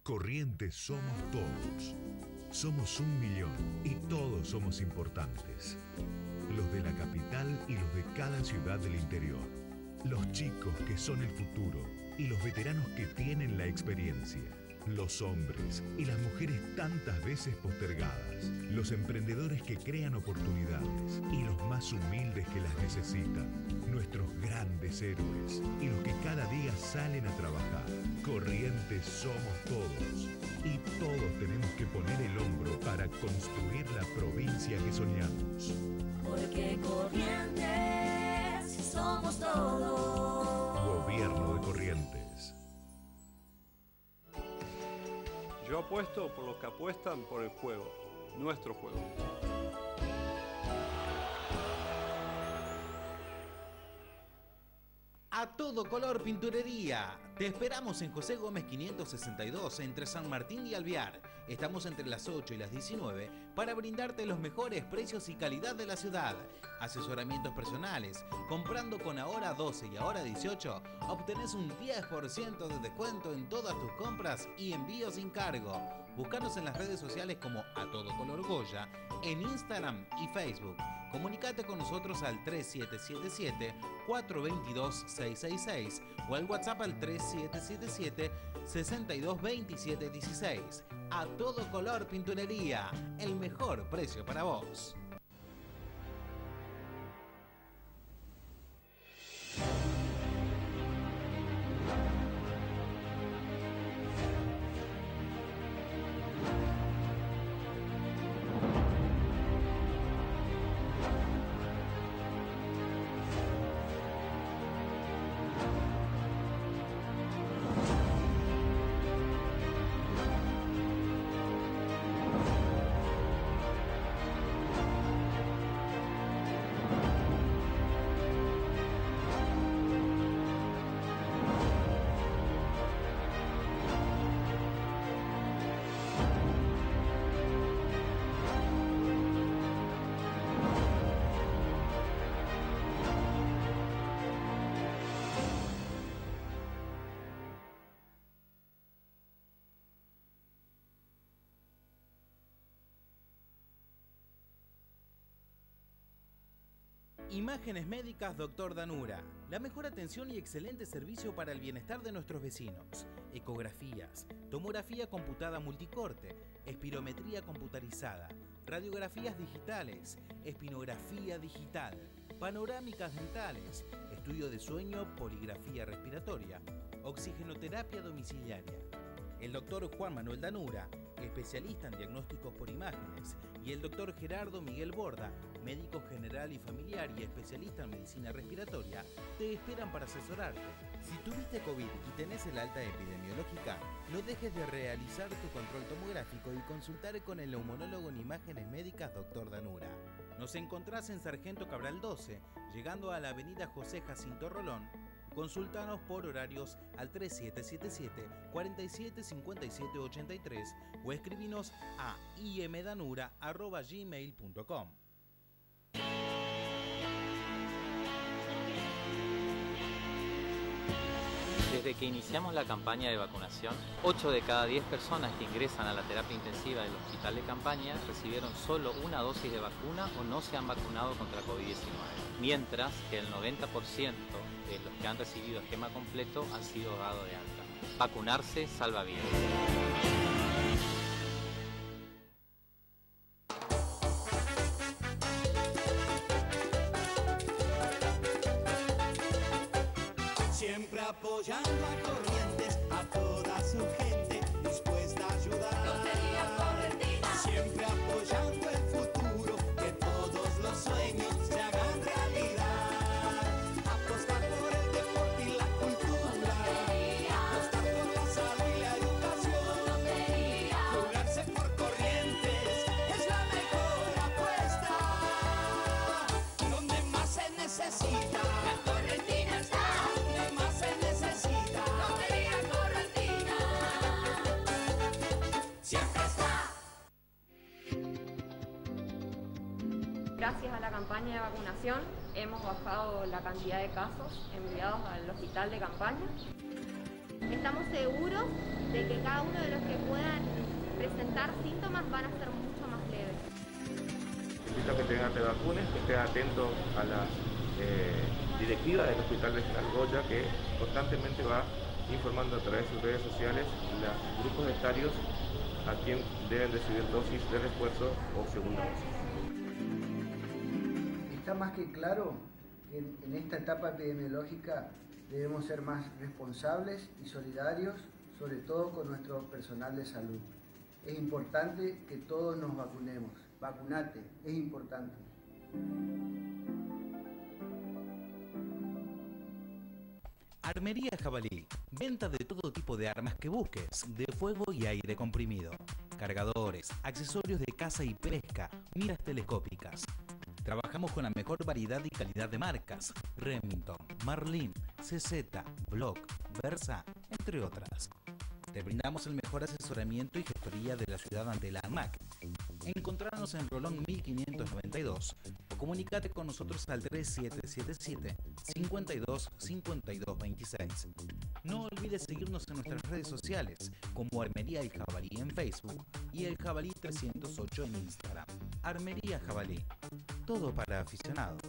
Corrientes somos todos. Somos 1 millón y todos somos importantes. Los de la capital y los de cada ciudad del interior. Los chicos que son el futuro y los veteranos que tienen la experiencia. Los hombres y las mujeres tantas veces postergadas. Los emprendedores que crean oportunidades y los más humildes que las necesitan. Nuestros grandes héroes y los que cada día salen a trabajar. Corrientes somos todos y todos tenemos que poner el hombro para construir la provincia que soñamos. Porque Corrientes somos todos. Gobierno de Corrientes. Yo apuesto por los que apuestan por el juego, nuestro juego. A todo color pinturería. Te esperamos en José Gómez 562 entre San Martín y Alvear. Estamos entre las 8 y las 19 para brindarte los mejores precios y calidad de la ciudad. Asesoramientos personales. Comprando con ahora 12 y ahora 18, obtenés un 10% de descuento en todas tus compras y envío sin cargo. Búscanos en las redes sociales como A Todo Color Goya, en Instagram y Facebook. Comunicate con nosotros al 3777-422-666 o al WhatsApp al 3777-622716. A Todo Color Pinturería, el mejor precio para vos. Imágenes Médicas Dr. Danura. La mejor atención y excelente servicio para el bienestar de nuestros vecinos. Ecografías, tomografía computada multicorte, espirometría computarizada, radiografías digitales, espinografía digital, panorámicas dentales, estudio de sueño, poligrafía respiratoria, oxigenoterapia domiciliaria. El Dr. Juan Manuel Danura, especialista en diagnósticos por imágenes, y el Dr. Gerardo Miguel Borda, médico general y familiar y especialista en medicina respiratoria, te esperan para asesorarte. Si tuviste COVID y tenés el alta epidemiológica, no dejes de realizar tu control tomográfico y consultar con el neumonólogo en Imágenes Médicas Dr. Danura. Nos encontrás en Sargento Cabral 12, llegando a la avenida José Jacinto Rolón. Consultanos por horarios al 3777-475783 o escribinos a imdanura@gmail.com. Desde que iniciamos la campaña de vacunación, 8 de cada 10 personas que ingresan a la terapia intensiva del hospital de campaña recibieron solo una dosis de vacuna o no se han vacunado contra COVID-19, mientras que el 90% de los que han recibido esquema completo han sido dados de alta. Vacunarse salva vidas. Siempre apoyando a Corrientes, a toda su gente, dispuesta a ayudar. Lotería Correntina. Siempre apoyando el futuro, que todos los sueños se hagan realidad. Apostar por el deporte y la cultura. Lotería. Apostar por la salud y la educación. Lotería. Jugarse por Corrientes es la mejor apuesta. Donde más se necesita. La Correntina está. Lotería Correntina. Siempre está. Gracias a la campaña de vacunación hemos bajado la cantidad de casos enviados al hospital de campaña. Estamos seguros de que cada uno de los que puedan presentar síntomas van a ser mucho más leves. Invito a que te vacunes, que estés atento a la directiva del Hospital Regional Goya, que constantemente va informando a través de sus redes sociales los grupos etarios a quien deben recibir dosis de refuerzo o segunda dosis. Está más que claro que en esta etapa epidemiológica debemos ser más responsables y solidarios, sobre todo con nuestro personal de salud. Es importante que todos nos vacunemos. Vacunate, es importante. Armería Jabalí, venta de todo tipo de armas que busques, de fuego y aire comprimido, cargadores, accesorios de caza y pesca, miras telescópicas. Trabajamos con la mejor variedad y calidad de marcas, Remington, Marlin, CZ, Block, Versa, entre otras. Te brindamos el mejor asesoramiento y gestoría de la ciudad ante la ANMAC. Encontrarnos en Rolón 1592 o comunicate con nosotros al 3777 52 52 26. No olvides seguirnos en nuestras redes sociales como Armería El Jabalí en Facebook y El Jabalí 308 en Instagram. Armería Jabalí, todo para aficionados.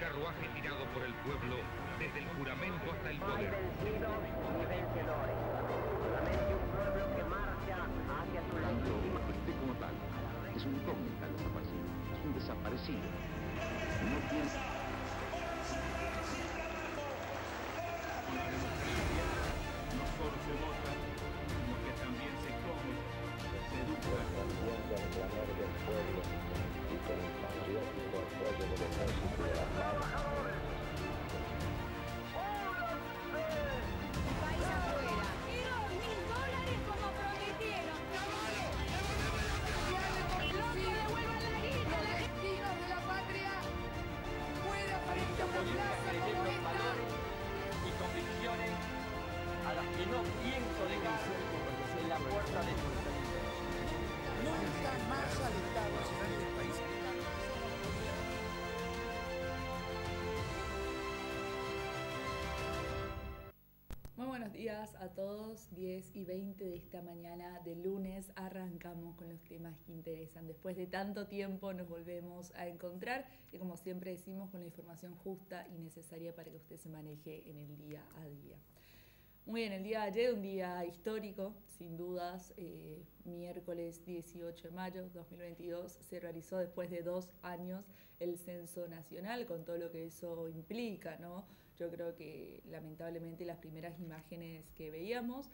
Carruaje tirado por el pueblo desde el juramento hasta el poder. Vencidos y vencedores. Solamente un pueblo que marcha hacia su tanto usted como tal es un incógnita desaparecido, es un desaparecido. No piensa. No solo se vota, sino que también se come, se educa. También del clamor del pueblo y con el patriótico apoyo del ejército de la paz. País afuera. Quiero $1000 como prometieron. No se devuelvan la guita. Los destinos de la patria días a todos, 10 y 20 de esta mañana de lunes arrancamos con los temas que interesan. Después de tanto tiempo nos volvemos a encontrar y como siempre decimos con la información justa y necesaria para que usted se maneje en el día a día. Muy bien, el día de ayer, un día histórico, sin dudas, miércoles 18 de mayo de 2022 se realizó después de 2 años el censo nacional con todo lo que eso implica, ¿no? Yo creo que lamentablemente las primeras imágenes que veíamos,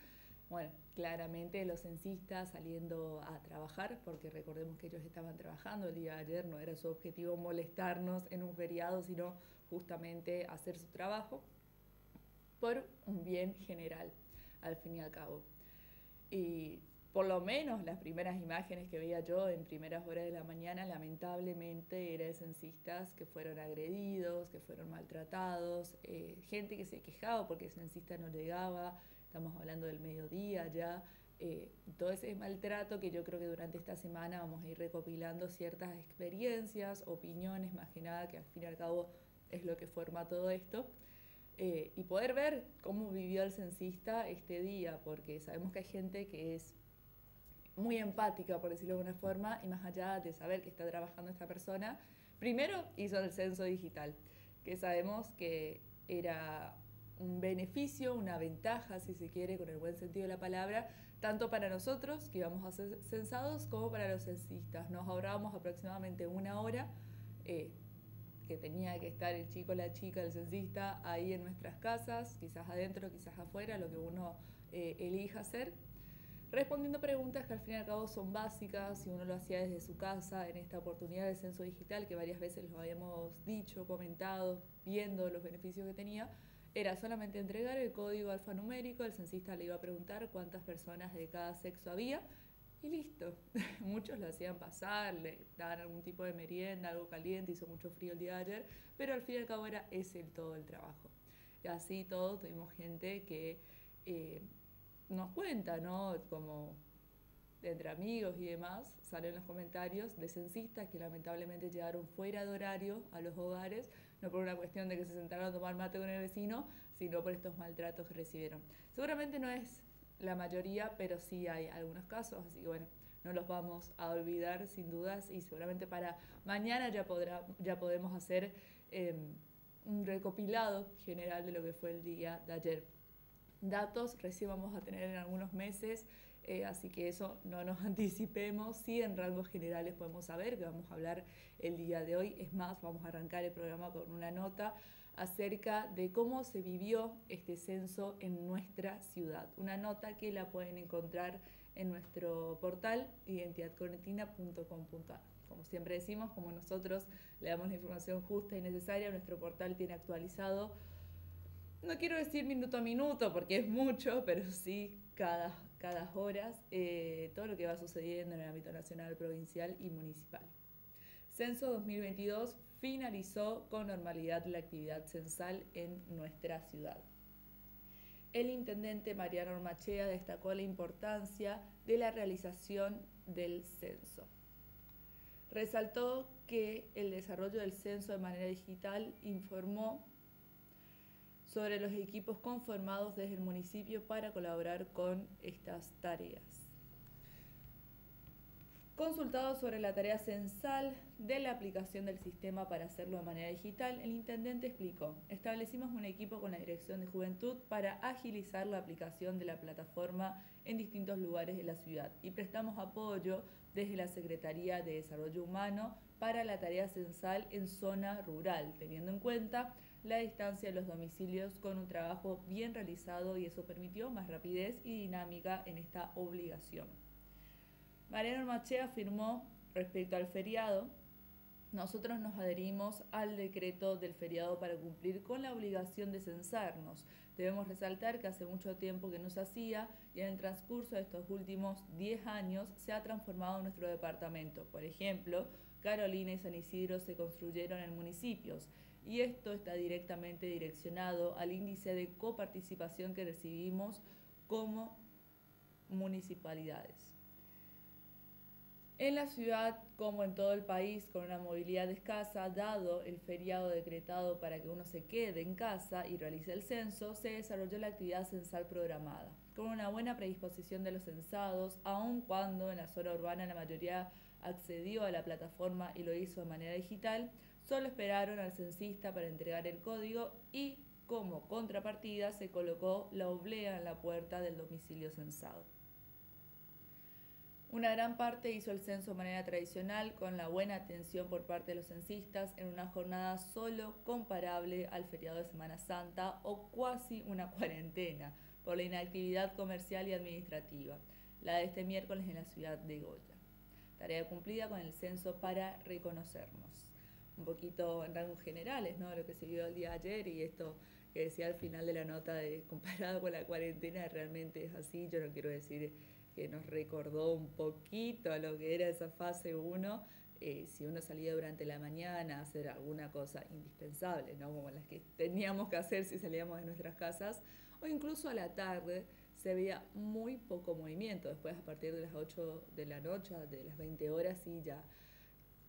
bueno, claramente los censistas saliendo a trabajar, porque recordemos que ellos estaban trabajando el día de ayer, no era su objetivo molestarnos en un feriado, sino justamente hacer su trabajo por un bien general, al fin y al cabo. Y por lo menos las primeras imágenes que veía yo en primeras horas de la mañana, lamentablemente, era de censistas que fueron agredidos, que fueron maltratados, gente que se quejaba porque el censista no llegaba, estamos hablando del mediodía ya, todo ese maltrato que yo creo que durante esta semana vamos a ir recopilando ciertas experiencias, opiniones, más que nada, que al fin y al cabo es lo que forma todo esto. Y poder ver cómo vivió el censista este día, porque sabemos que hay gente que es muy empática, por decirlo de alguna forma, y más allá de saber que está trabajando esta persona, primero hizo el censo digital, que sabemos que era un beneficio, una ventaja, si se quiere, con el buen sentido de la palabra, tanto para nosotros, que íbamos a ser censados, como para los censistas. Nos ahorrábamos aproximadamente 1 hora, que tenía que estar el chico, la chica, el censista ahí en nuestras casas, quizás adentro, quizás afuera, lo que uno elija hacer, respondiendo preguntas que al fin y al cabo son básicas, si uno lo hacía desde su casa, en esta oportunidad del censo digital, que varias veces lo habíamos dicho, comentado, viendo los beneficios que tenía, era solamente entregar el código alfanumérico, el censista le iba a preguntar cuántas personas de cada sexo había, y listo. Muchos lo hacían pasar, le daban algún tipo de merienda, algo caliente, hizo mucho frío el día de ayer, pero al fin y al cabo era ese todo el trabajo. Y así todo tuvimos gente que nos cuenta, ¿no? Como entre amigos y demás, salen los comentarios de censistas que lamentablemente llegaron fuera de horario a los hogares, no por una cuestión de que se sentaron a tomar mate con el vecino, sino por estos maltratos que recibieron. Seguramente no es la mayoría, pero sí hay algunos casos, así que bueno, no los vamos a olvidar sin dudas y seguramente para mañana ya podemos hacer un recopilado general de lo que fue el día de ayer. Datos recién vamos a tener en algunos meses, así que eso no nos anticipemos, sí en rangos generales podemos saber que vamos a hablar el día de hoy, es más, vamos a arrancar el programa con una nota acerca de cómo se vivió este censo en nuestra ciudad. Una nota que la pueden encontrar en nuestro portal identidadcorrentina.com.ar. Como siempre decimos, como nosotros le damos la información justa y necesaria, nuestro portal tiene actualizado, no quiero decir minuto a minuto porque es mucho, pero sí cada horas, todo lo que va sucediendo en el ámbito nacional, provincial y municipal. Censo 2022 finalizó con normalidad la actividad censal en nuestra ciudad. El intendente Mariano Ormachea destacó la importancia de la realización del censo. Resaltó que el desarrollo del censo de manera digital informó sobre los equipos conformados desde el municipio para colaborar con estas tareas. Consultado sobre la tarea censal de la aplicación del sistema para hacerlo de manera digital, el intendente explicó: establecimos un equipo con la Dirección de Juventud para agilizar la aplicación de la plataforma en distintos lugares de la ciudad y prestamos apoyo desde la Secretaría de Desarrollo Humano para la tarea censal en zona rural, teniendo en cuenta la distancia de los domicilios con un trabajo bien realizado y eso permitió más rapidez y dinámica en esta obligación. Mariano Ormachea afirmó respecto al feriado: nosotros nos adherimos al decreto del feriado para cumplir con la obligación de censarnos. Debemos resaltar que hace mucho tiempo que no se hacía y en el transcurso de estos últimos 10 años se ha transformado nuestro departamento. Por ejemplo, Carolina y San Isidro se construyeron en municipios y esto está directamente direccionado al índice de coparticipación que recibimos como municipalidades. En la ciudad, como en todo el país, con una movilidad escasa, dado el feriado decretado para que uno se quede en casa y realice el censo, se desarrolló la actividad censal programada, con una buena predisposición de los censados, aun cuando en la zona urbana la mayoría accedió a la plataforma y lo hizo de manera digital. Solo esperaron al censista para entregar el código y, como contrapartida, se colocó la oblea en la puerta del domicilio censado. Una gran parte hizo el censo de manera tradicional, con la buena atención por parte de los censistas, en una jornada solo comparable al feriado de Semana Santa o cuasi una cuarentena, por la inactividad comercial y administrativa, la de este miércoles en la ciudad de Goya. Tarea cumplida con el censo para reconocernos. Un poquito en rangos generales, ¿no?, lo que se vio el día de ayer, y esto que decía al final de la nota de comparado con la cuarentena, realmente es así. Yo no quiero decir que nos recordó un poquito a lo que era esa fase 1, si uno salía durante la mañana a hacer alguna cosa indispensable, ¿no?, como las que teníamos que hacer si salíamos de nuestras casas, o incluso a la tarde, se veía muy poco movimiento. Después, a partir de las 8 de la noche, de las 20 horas, sí ya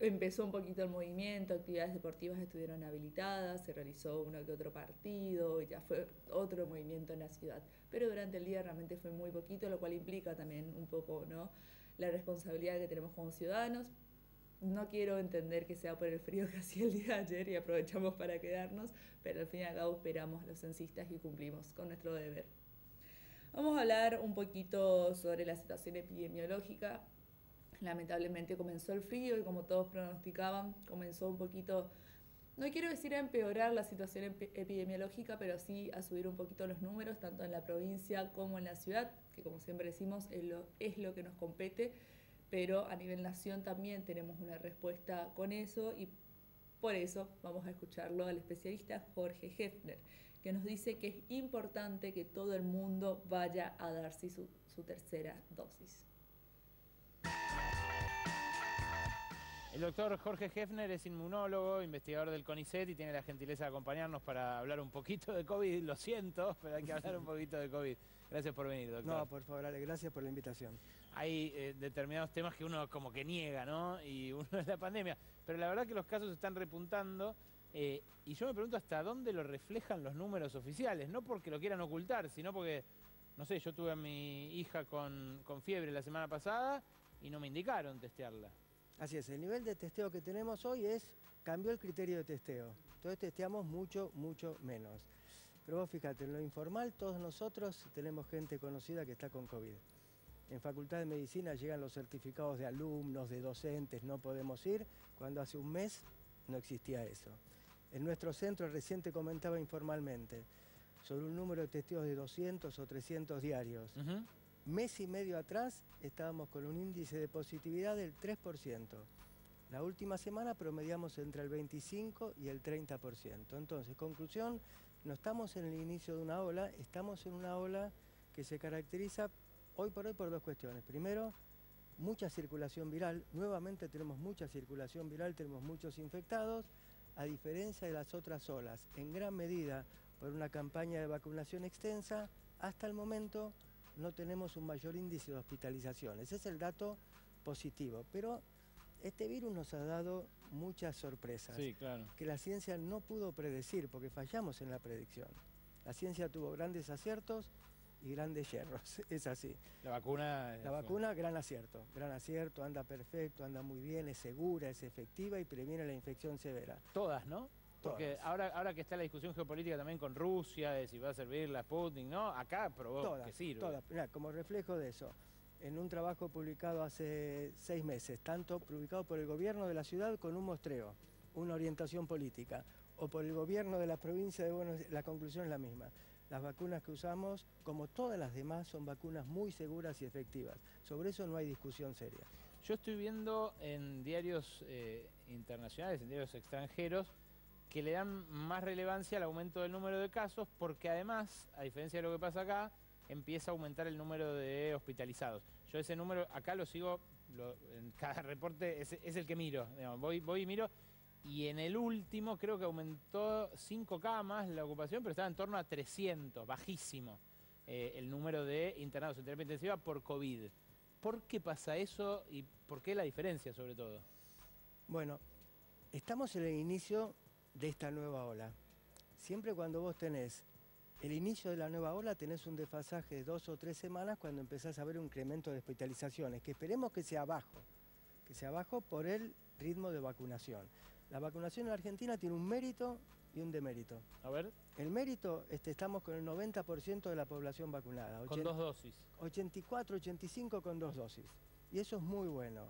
empezó un poquito el movimiento, actividades deportivas estuvieron habilitadas, se realizó uno que otro partido, y ya fue otro movimiento en la ciudad. Pero durante el día realmente fue muy poquito, lo cual implica también un poco, ¿no?, la responsabilidad que tenemos como ciudadanos. No quiero entender que sea por el frío que hacía el día de ayer y aprovechamos para quedarnos, pero al fin y al cabo esperamos a los censistas y cumplimos con nuestro deber. Vamos a hablar un poquito sobre la situación epidemiológica. Lamentablemente comenzó el frío y, como todos pronosticaban, comenzó un poquito, no quiero decir a empeorar la situación epidemiológica, pero sí a subir un poquito los números, tanto en la provincia como en la ciudad, que, como siempre decimos, es lo que nos compete, pero a nivel nación también tenemos una respuesta con eso, y por eso vamos a escucharlo al especialista Jorge Hefner, que nos dice que es importante que todo el mundo vaya a darse su tercera dosis. El doctor Jorge Hefner es inmunólogo, investigador del CONICET, y tiene la gentileza de acompañarnos para hablar un poquito de COVID. Lo siento, pero hay que hablar un poquito de COVID. Gracias por venir, doctor. No, por favor, Ale, gracias por la invitación. Hay determinados temas que uno como que niega, ¿no? Y uno es la pandemia. Pero la verdad que los casos están repuntando, y yo me pregunto hasta dónde lo reflejan los números oficiales. No porque lo quieran ocultar, sino porque, no sé, yo tuve a mi hija con fiebre la semana pasada y no me indicaron testearla. Así es, el nivel de testeo que tenemos hoy cambió el criterio de testeo. Entonces testeamos mucho menos. Pero vos fíjate, en lo informal todos nosotros tenemos gente conocida que está con COVID. En Facultad de Medicina llegan los certificados de alumnos, de docentes, no podemos ir, cuando hace un mes no existía eso. En nuestro centro recién te comentaba informalmente sobre un número de testeos de 200 o 300 diarios. Mes y medio atrás estábamos con un índice de positividad del 3%. La última semana promediamos entre el 25 y el 30%. Entonces, conclusión, no estamos en el inicio de una ola, estamos en una ola que se caracteriza hoy por dos cuestiones. Primero, mucha circulación viral. Nuevamente tenemos mucha circulación viral, tenemos muchos infectados, a diferencia de las otras olas, en gran medida por una campaña de vacunación extensa. Hasta el momento no tenemos un mayor índice de hospitalizaciones. Ese es el dato positivo. Pero este virus nos ha dado muchas sorpresas, sí, claro, que la ciencia no pudo predecir porque fallamos en la predicción. La ciencia tuvo grandes aciertos y grandes yerros, es así. La vacuna... La vacuna, gran acierto, anda perfecto, anda muy bien, es segura, es efectiva y previene la infección severa. Todas, ¿no? Porque ahora que está la discusión geopolítica también con Rusia, de si va a servir la Sputnik, ¿no? Acá probó que sirve. Todas. Mirá, como reflejo de eso, en un trabajo publicado hace 6 meses, tanto publicado por el gobierno de la ciudad con un muestreo, una orientación política, o por el gobierno de la provincia de Buenos Aires, la conclusión es la misma. Las vacunas que usamos, como todas las demás, son vacunas muy seguras y efectivas. Sobre eso no hay discusión seria. Yo estoy viendo en diarios internacionales, en diarios extranjeros, que le dan más relevancia al aumento del número de casos, porque además, a diferencia de lo que pasa acá, empieza a aumentar el número de hospitalizados. Yo ese número acá lo sigo, en cada reporte es el que miro, digamos, voy y miro, y en el último creo que aumentó 5 camas la ocupación, pero estaba en torno a 300, bajísimo, el número de internados en terapia intensiva por COVID. ¿Por qué pasa eso y por qué la diferencia sobre todo? Bueno, estamos en el inicio de esta nueva ola. Siempre cuando vos tenés el inicio de la nueva ola, tenés un desfasaje de 2 o 3 semanas cuando empezás a ver un incremento de hospitalizaciones, que esperemos que sea bajo por el ritmo de vacunación. La vacunación en la Argentina tiene un mérito y un demérito. A ver. El mérito, estamos con el 90% de la población vacunada. Con 2 dosis. 84, 85 con 2 dosis. Y eso es muy bueno.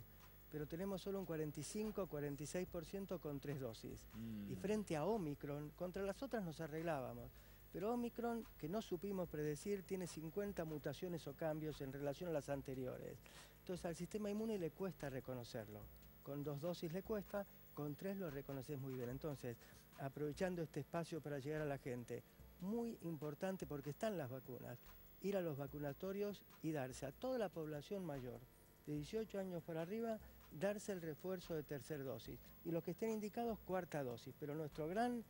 Pero tenemos solo un 45, 46% con 3 dosis. Y frente a Omicron, contra las otras nos arreglábamos. Pero Omicron, que no supimos predecir, tiene 50 mutaciones o cambios en relación a las anteriores. Entonces al sistema inmune le cuesta reconocerlo. Con 2 dosis le cuesta, con 3 lo reconoces muy bien. Entonces, aprovechando este espacio para llegar a la gente, muy importante porque están las vacunas, ir a los vacunatorios y darse a toda la población mayor, de 18 años para arriba, darse el refuerzo de 3ª dosis. Y los que estén indicados, 4ª dosis. Pero nuestro gran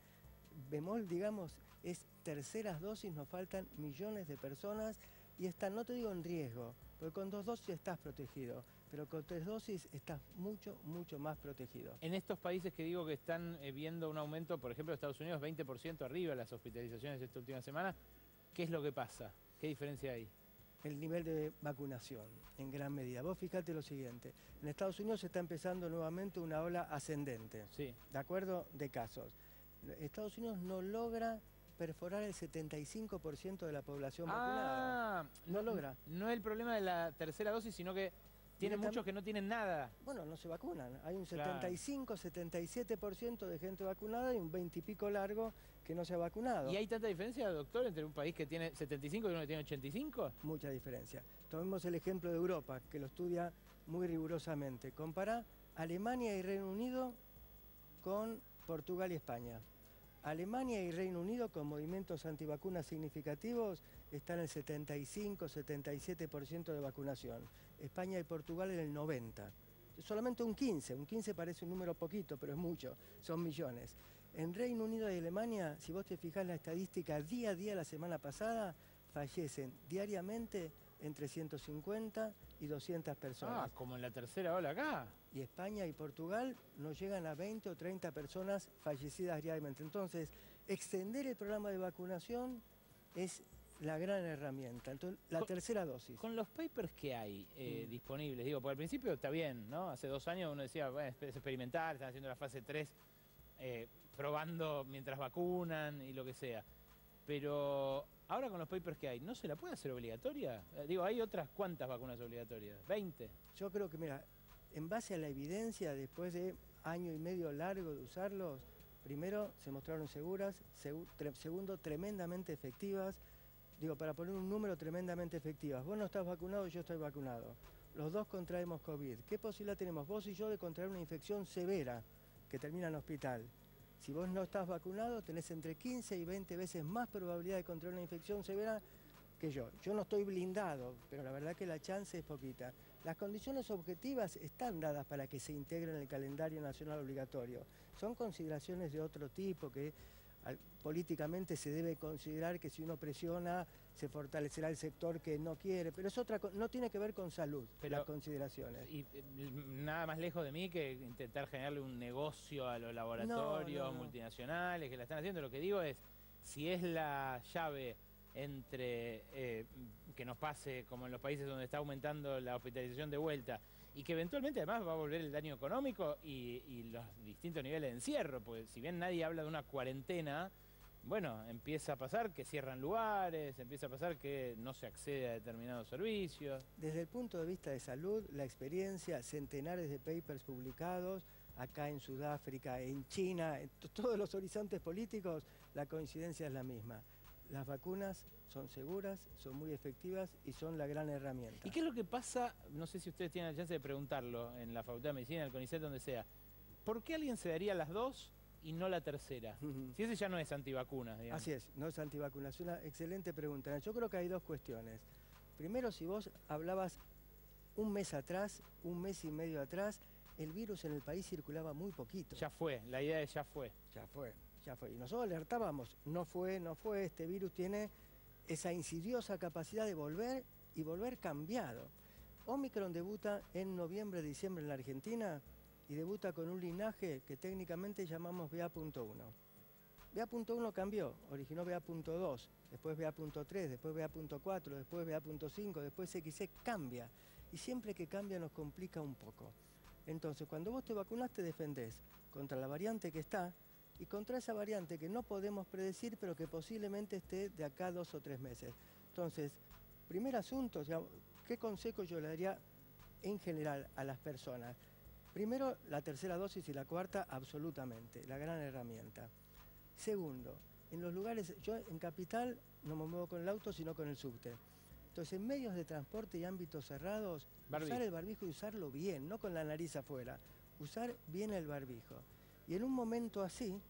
bemol, digamos, es 3eras dosis, nos faltan millones de personas y están, no te digo en riesgo, porque con 2 dosis estás protegido, pero con 3 dosis estás mucho, mucho más protegido. En estos países que digo que están viendo un aumento, por ejemplo, Estados Unidos, 20% arriba las hospitalizaciones esta última semana, ¿qué es lo que pasa? ¿Qué diferencia hay? El nivel de vacunación, en gran medida. Vos fíjate lo siguiente, en Estados Unidos se está empezando nuevamente una ola ascendente, sí, ¿de acuerdo? De casos. Estados Unidos no logra perforar el 75% de la población vacunada. No logra. No es el problema de la 3ª dosis, sino que tiene muchos que no tienen nada. Bueno, no se vacunan. Hay un 75, 77% de gente vacunada y un 20 y pico largo que no se ha vacunado. ¿Y hay tanta diferencia, doctor, entre un país que tiene 75 y uno que tiene 85? Mucha diferencia. Tomemos el ejemplo de Europa, que lo estudia muy rigurosamente. Compará Alemania y Reino Unido con Portugal y España. Alemania y Reino Unido, con movimientos antivacunas significativos, están en el 75, 77% de vacunación. España y Portugal en el 90%. Solamente un 15 parece un número poquito, pero es mucho, son millones. En Reino Unido y Alemania, si vos te fijás en la estadística, día a día la semana pasada, fallecen diariamente entre 150 y 200 personas. Ah, como en la 3ª ola acá. Y España y Portugal no llegan a 20 o 30 personas fallecidas diariamente. Entonces, extender el programa de vacunación es la gran herramienta. Entonces, la 3ª dosis. Con los papers que hay disponibles, digo, porque al principio está bien, ¿no? Hace 2 años uno decía, bueno, es experimental, están haciendo la fase 3, probando mientras vacunan y lo que sea. Pero ahora con los papers que hay, ¿no se la puede hacer obligatoria? Digo, hay otras cuantas vacunas obligatorias, 20. Yo creo que, mira, en base a la evidencia, después de año y medio largo de usarlos, primero se mostraron seguras, segundo, tremendamente efectivas. Digo, para poner un número, tremendamente efectivas. Vos no estás vacunado, yo estoy vacunado. Los dos contraemos COVID. ¿Qué posibilidad tenemos vos y yo de contraer una infección severa que termina en hospital? Si vos no estás vacunado, tenés entre 15 y 20 veces más probabilidad de contraer una infección severa que yo. Yo no estoy blindado, pero la verdad que la chance es poquita. Las condiciones objetivas están dadas para que se integren en el calendario nacional obligatorio. Son consideraciones de otro tipo que políticamente se debe considerar que si uno presiona se fortalecerá el sector que no quiere, pero es otra, no tiene que ver con salud, las consideraciones. Y nada más lejos de mí que intentar generarle un negocio a los laboratorios multinacionales que la están haciendo. Lo que digo es, si es la llave entre que nos pase como en los países donde está aumentando la hospitalización de vuelta y que eventualmente además va a volver el daño económico y los distintos niveles de encierro, porque si bien nadie habla de una cuarentena, bueno, empieza a pasar que cierran lugares, empieza a pasar que no se accede a determinados servicios. Desde el punto de vista de salud, la experiencia, centenares de papers publicados, acá en Sudáfrica, en China, en todos los horizontes políticos, la coincidencia es la misma. Las vacunas son seguras, son muy efectivas y son la gran herramienta. ¿Y qué es lo que pasa? No sé si ustedes tienen la chance de preguntarlo en la Facultad de Medicina, en el CONICET, donde sea. ¿Por qué alguien se daría las 2 y no la 3ª? Si ese ya no es antivacunas, digamos. Así es, no es antivacunas. Es una excelente pregunta. Yo creo que hay 2 cuestiones. Primero, si vos hablabas un mes atrás, un mes y medio atrás, el virus en el país circulaba muy poquito. Ya fue, la idea es ya fue. Ya fue. Y nosotros alertábamos, no fue, este virus tiene esa insidiosa capacidad de volver y volver cambiado. Omicron debuta en noviembre, diciembre en la Argentina y debuta con un linaje que técnicamente llamamos BA.1. BA.1 cambió, originó BA.2, después BA.3, después BA.4, después BA.5, después XE, cambia. Y siempre que cambia nos complica un poco. Entonces, cuando vos te vacunás, te defendés contra la variante que está y contra esa variante que no podemos predecir, pero que posiblemente esté de acá 2 o 3 meses. Entonces, primer asunto, digamos, ¿qué consejo yo le daría en general a las personas? Primero, la tercera dosis y la cuarta, absolutamente, la gran herramienta. Segundo, en los lugares, yo en Capital no me muevo con el auto, sino con el subte. Entonces, en medios de transporte y ámbitos cerrados, usar el barbijo y usarlo bien, no con la nariz afuera, usar bien el barbijo. Y en un momento así,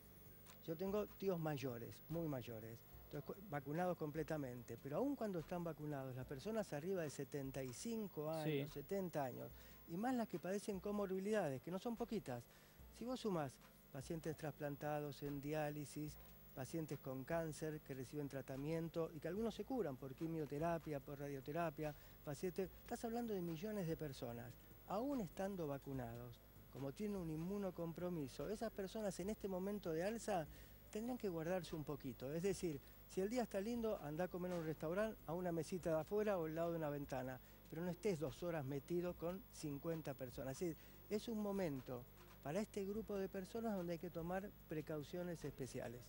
yo tengo tíos mayores, muy mayores, entonces, vacunados completamente, pero aún cuando están vacunados, las personas arriba de 75 años, 70 años, y más las que padecen comorbilidades, que no son poquitas, si vos sumás pacientes trasplantados en diálisis, pacientes con cáncer que reciben tratamiento y que algunos se curan por quimioterapia, por radioterapia, pacientes, estás hablando de millones de personas, aún estando vacunados, como tienen un inmunocompromiso, esas personas en este momento de alza tendrían que guardarse un poquito, es decir, si el día está lindo, anda a comer en un restaurante, a una mesita de afuera o al lado de una ventana, pero no estés 2 horas metido con 50 personas, es un momento para este grupo de personas donde hay que tomar precauciones especiales.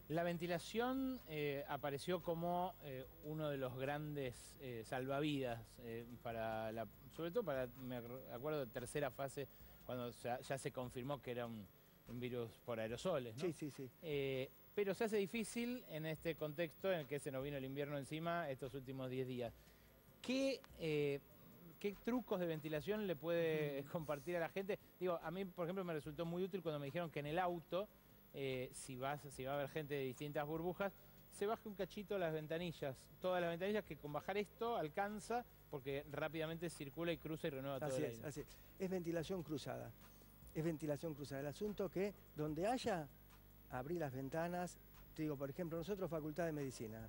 La ventilación apareció como uno de los grandes salvavidas, sobre todo para, me acuerdo, de tercera fase, cuando ya se confirmó que era un virus por aerosoles, ¿no? Sí. Pero se hace difícil en este contexto en el que se nos vino el invierno encima estos últimos 10 días. ¿Qué trucos de ventilación le puede compartir a la gente? Digo, a mí, por ejemplo, me resultó muy útil cuando me dijeron que en el auto, si va a haber gente de distintas burbujas, se baje un cachito las ventanillas, todas las ventanillas, que con bajar esto alcanza, porque rápidamente circula y cruza y renueva todo el aire. Así es. Es ventilación cruzada. Es ventilación cruzada. El asunto que donde haya, abrí las ventanas. Te digo, por ejemplo, nosotros Facultad de Medicina,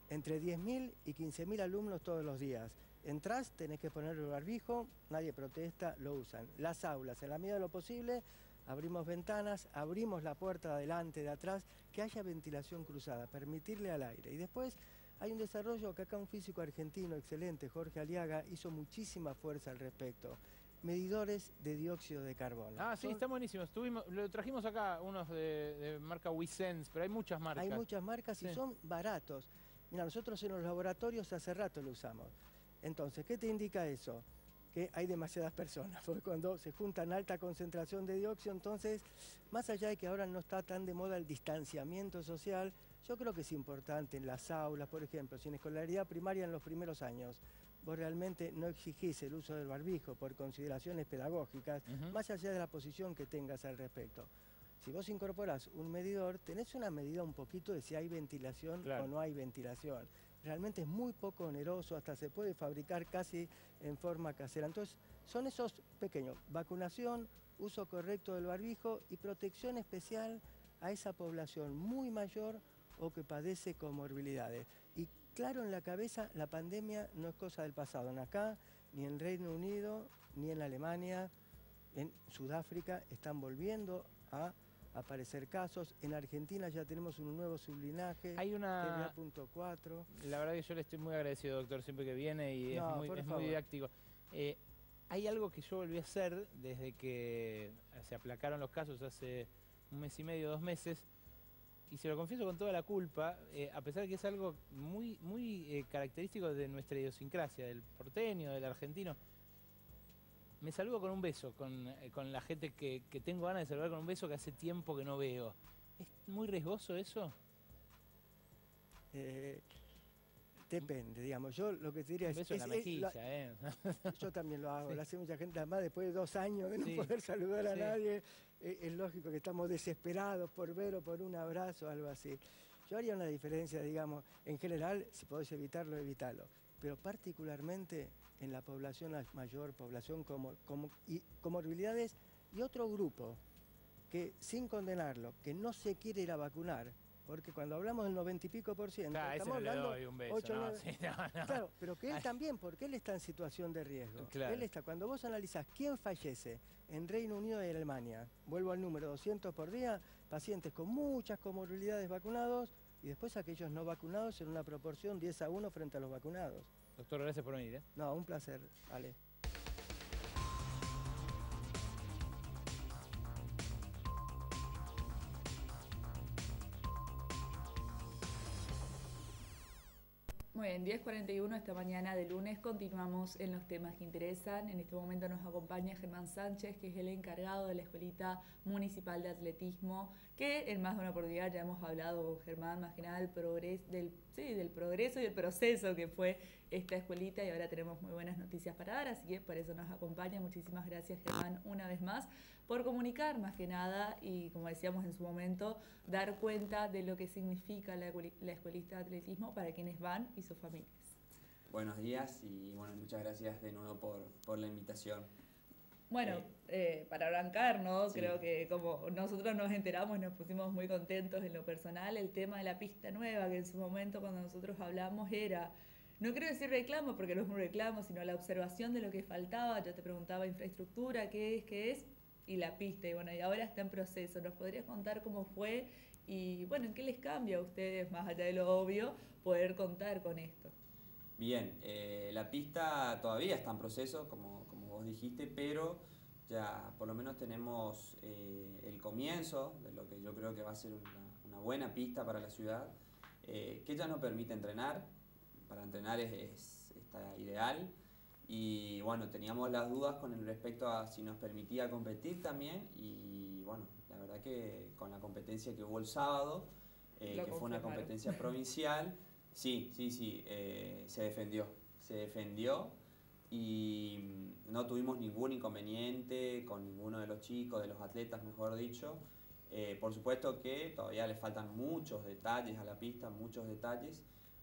entre 10.000 y 15.000 alumnos todos los días. Entrás, tenés que poner el barbijo, nadie protesta, lo usan. Las aulas, en la medida de lo posible, abrimos ventanas, abrimos la puerta de adelante, de atrás, que haya ventilación cruzada, permitirle al aire. Y después hay un desarrollo que acá un físico argentino excelente, Jorge Aliaga, hizo muchísima fuerza al respecto. Medidores de dióxido de carbono. Ah, sí, está buenísimo. Lo trajimos acá, unos de marca WeSense, pero hay muchas marcas. Hay muchas marcas y son baratos. Mira, nosotros en los laboratorios hace rato lo usamos. Entonces, ¿qué te indica eso? Que hay demasiadas personas, porque cuando se juntan alta concentración de dióxido, entonces, más allá de que ahora no está tan de moda el distanciamiento social, yo creo que es importante en las aulas, por ejemplo, si en escolaridad primaria en los primeros años vos realmente no exigís el uso del barbijo por consideraciones pedagógicas, más allá de la posición que tengas al respecto. Si vos incorporás un medidor, tenés una medida un poquito de si hay ventilación o no hay ventilación. Realmente es muy poco oneroso, hasta se puede fabricar casi en forma casera. Entonces, son esos pequeños, vacunación, uso correcto del barbijo y protección especial a esa población muy mayor o que padece comorbilidades. Y claro en la cabeza, la pandemia no es cosa del pasado, ni acá, ni en Reino Unido, ni en Alemania, en Sudáfrica están volviendo a aparecer casos. En Argentina ya tenemos un nuevo sublinaje, hay una BA.4. La verdad que yo le estoy muy agradecido, doctor, siempre que viene y es muy didáctico. Hay algo que yo volví a hacer desde que se aplacaron los casos hace 1 mes y medio, 2 meses, y se lo confieso con toda la culpa, a pesar de que es algo muy característico de nuestra idiosincrasia, del porteño, del argentino. Me saludo con un beso, con la gente que tengo ganas de saludar con un beso que hace tiempo que no veo. ¿Es muy riesgoso eso? Depende, digamos. Yo lo que te diría es... beso en la mejilla, Yo también lo hago, lo hace mucha gente. Además, después de 2 años de no poder saludar a nadie, es lógico que estamos desesperados por ver o por un abrazo o algo así. Yo haría una diferencia, digamos, en general, si podés evitarlo, evitalo. Pero particularmente en la población mayor, población y comorbilidades y otro grupo que sin condenarlo, que no se quiere ir a vacunar, Porque cuando hablamos del 90 y pico %, Claro, a ese estamos no le hablando doy un beso, 8, no, 9. sí, no. Claro, pero que él también, porque él está en situación de riesgo. Claro. Él está, cuando vos analizás quién fallece en Reino Unido y Alemania, vuelvo al número 200 por día, pacientes con muchas comorbilidades vacunados y después aquellos no vacunados en una proporción 10-1 frente a los vacunados. Doctor, gracias por venir. No, un placer, Ale. Muy bien, 10:41 esta mañana de lunes continuamos en los temas que interesan. En este momento nos acompaña Germán Sánchez, que es el encargado de la Escuelita Municipal de Atletismo, que en más de una oportunidad ya hemos hablado con Germán, más que nada del progreso y el proceso que fue esta escuelita, y ahora tenemos muy buenas noticias para dar, así que por eso nos acompaña. Muchísimas gracias, Germán, una vez más, por comunicar más que nada y, como decíamos en su momento, dar cuenta de lo que significa la escuelita de atletismo para quienes van y sus familias. Buenos días y bueno, muchas gracias de nuevo por la invitación. Bueno, para arrancar, ¿no? Sí. Creo que como nosotros nos enteramos, nos pusimos muy contentos en lo personal. El tema de la pista nueva, que en su momento cuando nosotros hablamos era, no quiero decir reclamo porque no es un reclamo, sino la observación de lo que faltaba. Yo te preguntaba infraestructura, qué es, y la pista. Y bueno, y ahora está en proceso. ¿Nos podrías contar cómo fue? Y bueno, ¿en qué les cambia a ustedes, más allá de lo obvio, poder contar con esto? Bien, la pista todavía está en proceso, como vos dijiste, pero ya por lo menos tenemos el comienzo de lo que yo creo que va a ser una buena pista para la ciudad, que ya nos permite entrenar. Para entrenar está ideal. Y bueno, teníamos las dudas con respecto a si nos permitía competir también. Y bueno, la verdad que con la competencia que hubo el sábado, que fue una competencia provincial, sí, se defendió y no tuvimos ningún inconveniente con ninguno de los chicos, de los atletas, mejor dicho. Por supuesto que todavía le faltan muchos detalles a la pista, muchos detalles,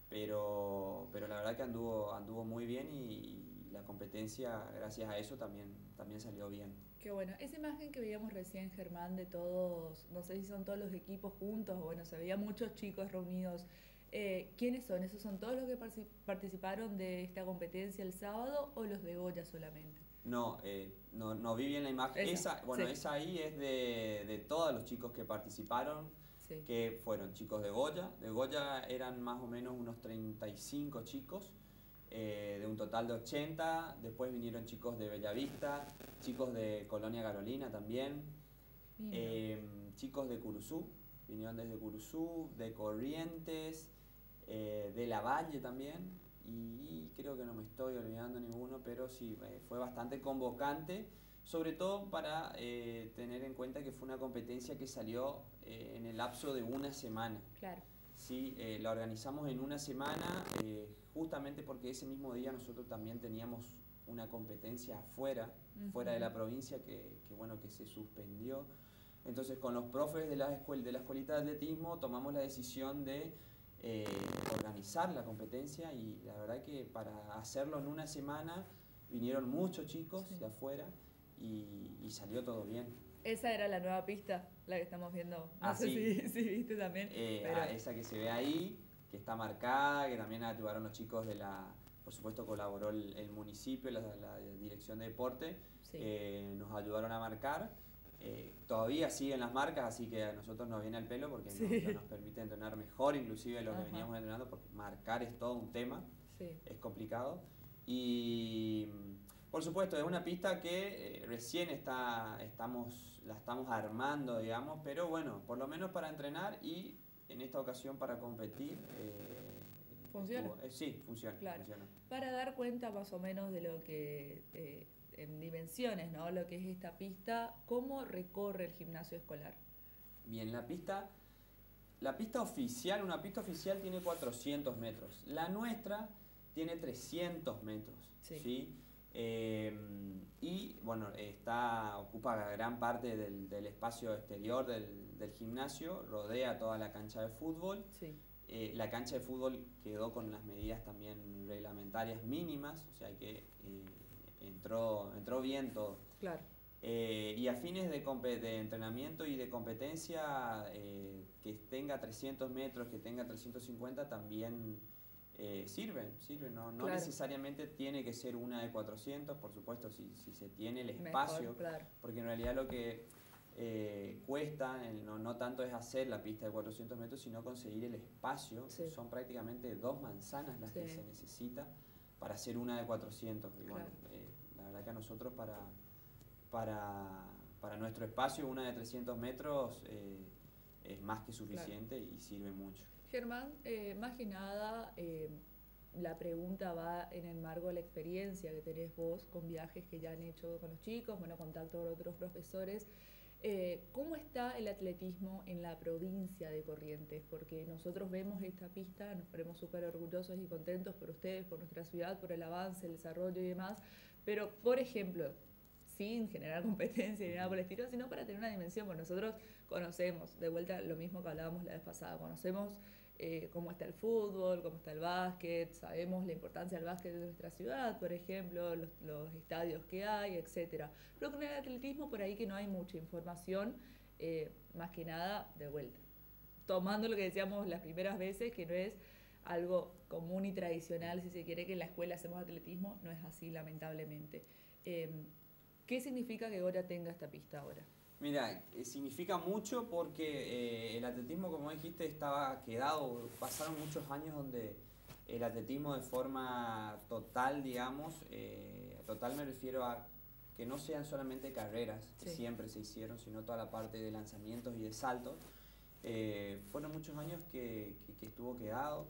pero la verdad que anduvo muy bien y la competencia, gracias a eso, también salió bien. Qué bueno. Esa imagen que veíamos recién, Germán, de todos, no sé si son todos los equipos juntos, o bueno, se veía muchos chicos reunidos. ¿Quiénes son? ¿Esos son todos los que participaron de esta competencia el sábado o los de Goya solamente? No vi bien la imagen. Esa ahí es de todos los chicos que participaron, sí, que fueron chicos de Goya. De Goya eran más o menos unos 35 chicos, de un total de 80. Después vinieron chicos de Bellavista, chicos de Colonia Carolina también, chicos de Curuzú, vinieron desde Curuzú, de Corrientes, de La Valle también, y creo que no me estoy olvidando ninguno, pero sí, fue bastante convocante, sobre todo para tener en cuenta que fue una competencia que salió en el lapso de una semana. Claro. Sí, la organizamos en una semana, justamente porque ese mismo día nosotros también teníamos una competencia afuera, fuera de la provincia, que se suspendió. Entonces, con los profes de la escuelita de atletismo tomamos la decisión de organizar la competencia, y la verdad que para hacerlo en una semana vinieron muchos chicos de afuera y salió todo bien. Esa era la nueva pista, la que estamos viendo. No sé sí. si viste también. Esa que se ve ahí, que está marcada, que también ayudaron los chicos por supuesto colaboró el municipio, la dirección de deporte, sí, nos ayudaron a marcar. Todavía siguen las marcas, así que a nosotros nos viene al pelo porque nos permite entrenar mejor, inclusive lo que veníamos entrenando, porque marcar es todo un tema, es complicado. Y por supuesto es una pista que recién la estamos armando, digamos, pero bueno, por lo menos para entrenar y en esta ocasión para competir. ¿Funciona? Sí, funciona, claro. Funciona. Para dar cuenta más o menos de lo que, en dimensiones, ¿no? Lo que es esta pista, ¿cómo recorre el gimnasio escolar? Bien, la pista oficial, una pista oficial tiene 400 metros. La nuestra tiene 300 metros, ¿sí? Y bueno, ocupa gran parte del espacio exterior del gimnasio, rodea toda la cancha de fútbol. Sí. La cancha de fútbol quedó con las medidas también reglamentarias mínimas, o sea que entró bien todo. Claro. Y a fines de entrenamiento y de competencia, que tenga 300 metros, que tenga 350, también sirve, no Claro. necesariamente tiene que ser una de 400, por supuesto, si se tiene el Mejor, espacio, claro. porque en realidad lo que cuesta, no tanto es hacer la pista de 400 metros, sino conseguir el espacio. Sí. Son prácticamente 2 manzanas las que Sí. se necesita para hacer una de 400. Y bueno, Claro. la verdad que a nosotros para nuestro espacio una de 300 metros es más que suficiente y sirve mucho. Germán, más que nada, la pregunta va en el marco de la experiencia que tenés vos con viajes que ya han hecho con los chicos, bueno, contacto con otros profesores. ¿Cómo está el atletismo en la provincia de Corrientes? Porque nosotros vemos esta pista, nos ponemos súper orgullosos y contentos por ustedes, por nuestra ciudad, por el avance, el desarrollo y demás, pero, por ejemplo, sin generar competencia ni nada por el estilo, sino para tener una dimensión, porque nosotros conocemos, de vuelta lo mismo que hablábamos la vez pasada, conocemos cómo está el fútbol, cómo está el básquet, sabemos la importancia del básquet de nuestra ciudad, por ejemplo, los estadios que hay, etcétera. Pero con el atletismo por ahí que no hay mucha información, más que nada de vuelta. Tomando lo que decíamos las primeras veces, que no es algo común y tradicional, si se quiere, que en la escuela hacemos atletismo, no es así, lamentablemente. ¿Qué significa que Goya tenga esta pista ahora? Mira, significa mucho porque el atletismo, como dijiste, estaba quedado. Pasaron muchos años donde el atletismo de forma total, digamos, total me refiero a que no sean solamente carreras, que siempre se hicieron, sino toda la parte de lanzamientos y de saltos. Fueron muchos años que estuvo quedado.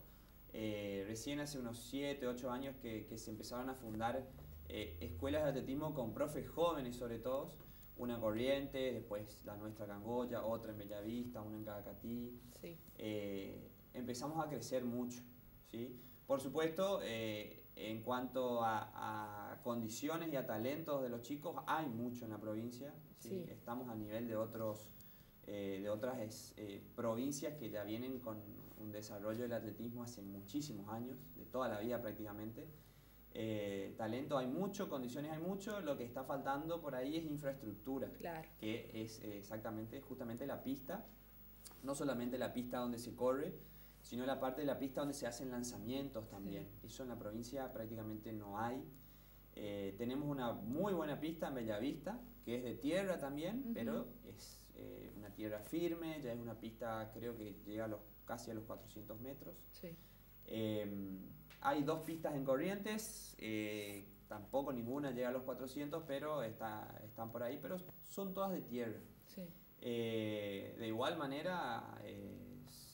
Recién hace unos 7, 8 años que se empezaron a fundar escuelas de atletismo con profes jóvenes sobre todo. Una en Corrientes, después la nuestra acá en Goya, otra en Bellavista, una en Cacatí. Sí. Empezamos a crecer mucho, ¿sí? Por supuesto, en cuanto a condiciones y a talentos de los chicos, hay mucho en la provincia, ¿sí? Sí. Estamos a nivel de otras provincias que ya vienen con un desarrollo del atletismo hace muchísimos años, de toda la vida prácticamente. Talento hay mucho, condiciones hay mucho, lo que está faltando por ahí es infraestructura, claro, que es justamente la pista, no solamente la pista donde se corre, sino la parte de la pista donde se hacen lanzamientos también. Sí. Eso en la provincia prácticamente no hay. Tenemos una muy buena pista en Bellavista, que es de tierra también, pero es una tierra firme, ya es una pista, creo que llega casi a los 400 metros. Sí. Hay 2 pistas en Corrientes, tampoco ninguna llega a los 400, pero están por ahí, pero son todas de tierra. Sí. De igual manera,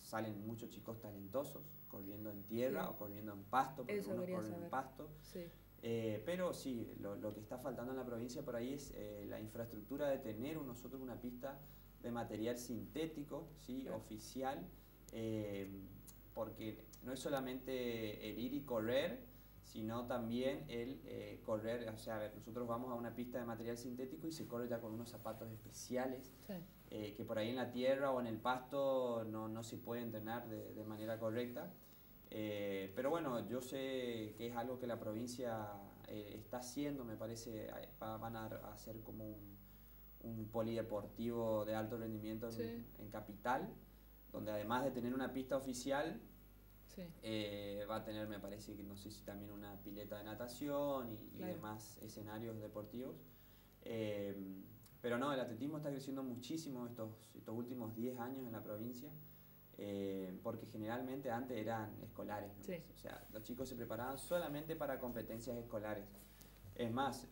salen muchos chicos talentosos corriendo en tierra o corriendo en pasto, porque algunos corren en pasto. Sí. Pero sí, lo que está faltando en la provincia por ahí es la infraestructura de tener nosotros una pista de material sintético, ¿sí? Claro. Oficial, porque no es solamente el ir y correr, sino también el correr, o sea, a ver, nosotros vamos a una pista de material sintético y se corre ya con unos zapatos especiales, sí. Que por ahí en la tierra o en el pasto no se puede entrenar de manera correcta. Pero bueno, yo sé que es algo que la provincia está haciendo, me parece, van a hacer como un polideportivo de alto rendimiento en Capital, donde además de tener una pista oficial, sí. Va a tener, me parece que no sé si también una pileta de natación y claro. demás escenarios deportivos. Pero no, el atletismo está creciendo muchísimo estos últimos 10 años en la provincia, porque generalmente antes eran escolares, ¿no? Sí. O sea, los chicos se preparaban solamente para competencias escolares. Es más,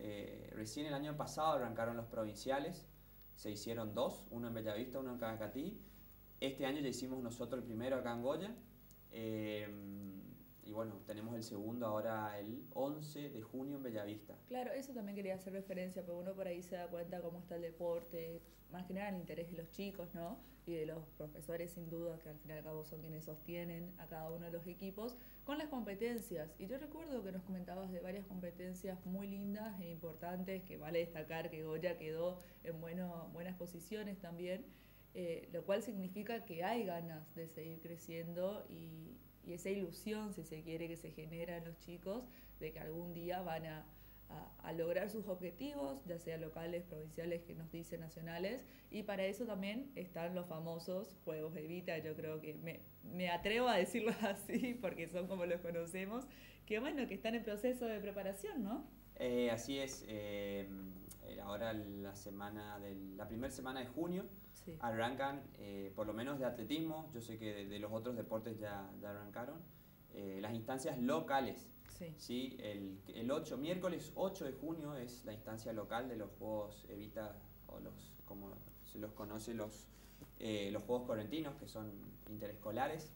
recién el año pasado arrancaron los provinciales, se hicieron 2, uno en Bellavista, uno en Cacatí. Este año ya hicimos nosotros el primero acá en Goya, y bueno, tenemos el segundo ahora el 11 de junio en Bellavista. Claro, eso también quería hacer referencia, porque uno por ahí se da cuenta cómo está el deporte, más que nada el interés de los chicos, ¿no? Y de los profesores, sin duda, que al fin y al cabo son quienes sostienen a cada uno de los equipos, con las competencias. Y yo recuerdo que nos comentabas de varias competencias muy lindas e importantes, que vale destacar que Goya quedó en buenas posiciones también, lo cual significa que hay ganas de seguir creciendo y esa ilusión, si se quiere, que se genera en los chicos de que algún día van a a lograr sus objetivos, ya sea locales, provinciales, que nos dicen nacionales, y para eso también están los famosos Juegos Evita. Yo creo que me atrevo a decirlo así porque son como los conocemos, que bueno, que están en proceso de preparación, ¿no? Así es, ahora la primera semana de junio sí. arrancan, por lo menos de atletismo, yo sé que de los otros deportes ya arrancaron, las instancias locales. Sí. ¿Sí? Miércoles 8 de junio es la instancia local de los Juegos Evita, o como se los conoce, los Juegos Correntinos, que son interescolares.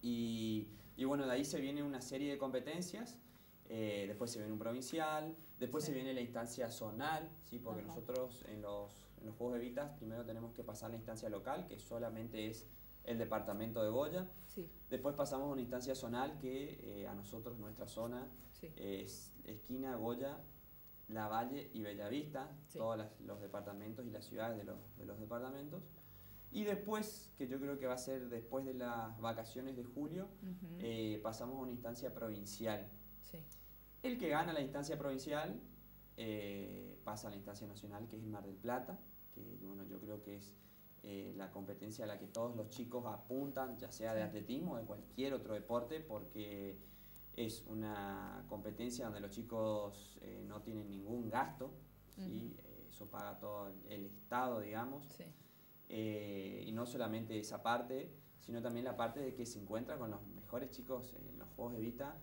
Y bueno, de ahí se viene una serie de competencias, después se viene un provincial, después sí. se viene la instancia zonal, ¿sí? Porque Ajá. nosotros en los Juegos Evita primero tenemos que pasar la instancia local, que solamente es el departamento de Goya. Sí. Después pasamos a una instancia zonal que a nosotros, nuestra zona, sí. es esquina, Goya, La Valle y Bellavista, sí. todos los departamentos y las ciudades de los departamentos. Y después, que yo creo que va a ser después de las vacaciones de julio, pasamos a una instancia provincial. Sí. El que gana la instancia provincial pasa a la instancia nacional, que es el Mar del Plata, que bueno, yo creo que es la competencia a la que todos los chicos apuntan, ya sea de atletismo o de cualquier otro deporte, porque es una competencia donde los chicos no tienen ningún gasto, ¿sí? Eso paga todo el Estado, digamos, sí. Y no solamente esa parte, sino también la parte de que se encuentra con los mejores chicos en los Juegos Evita.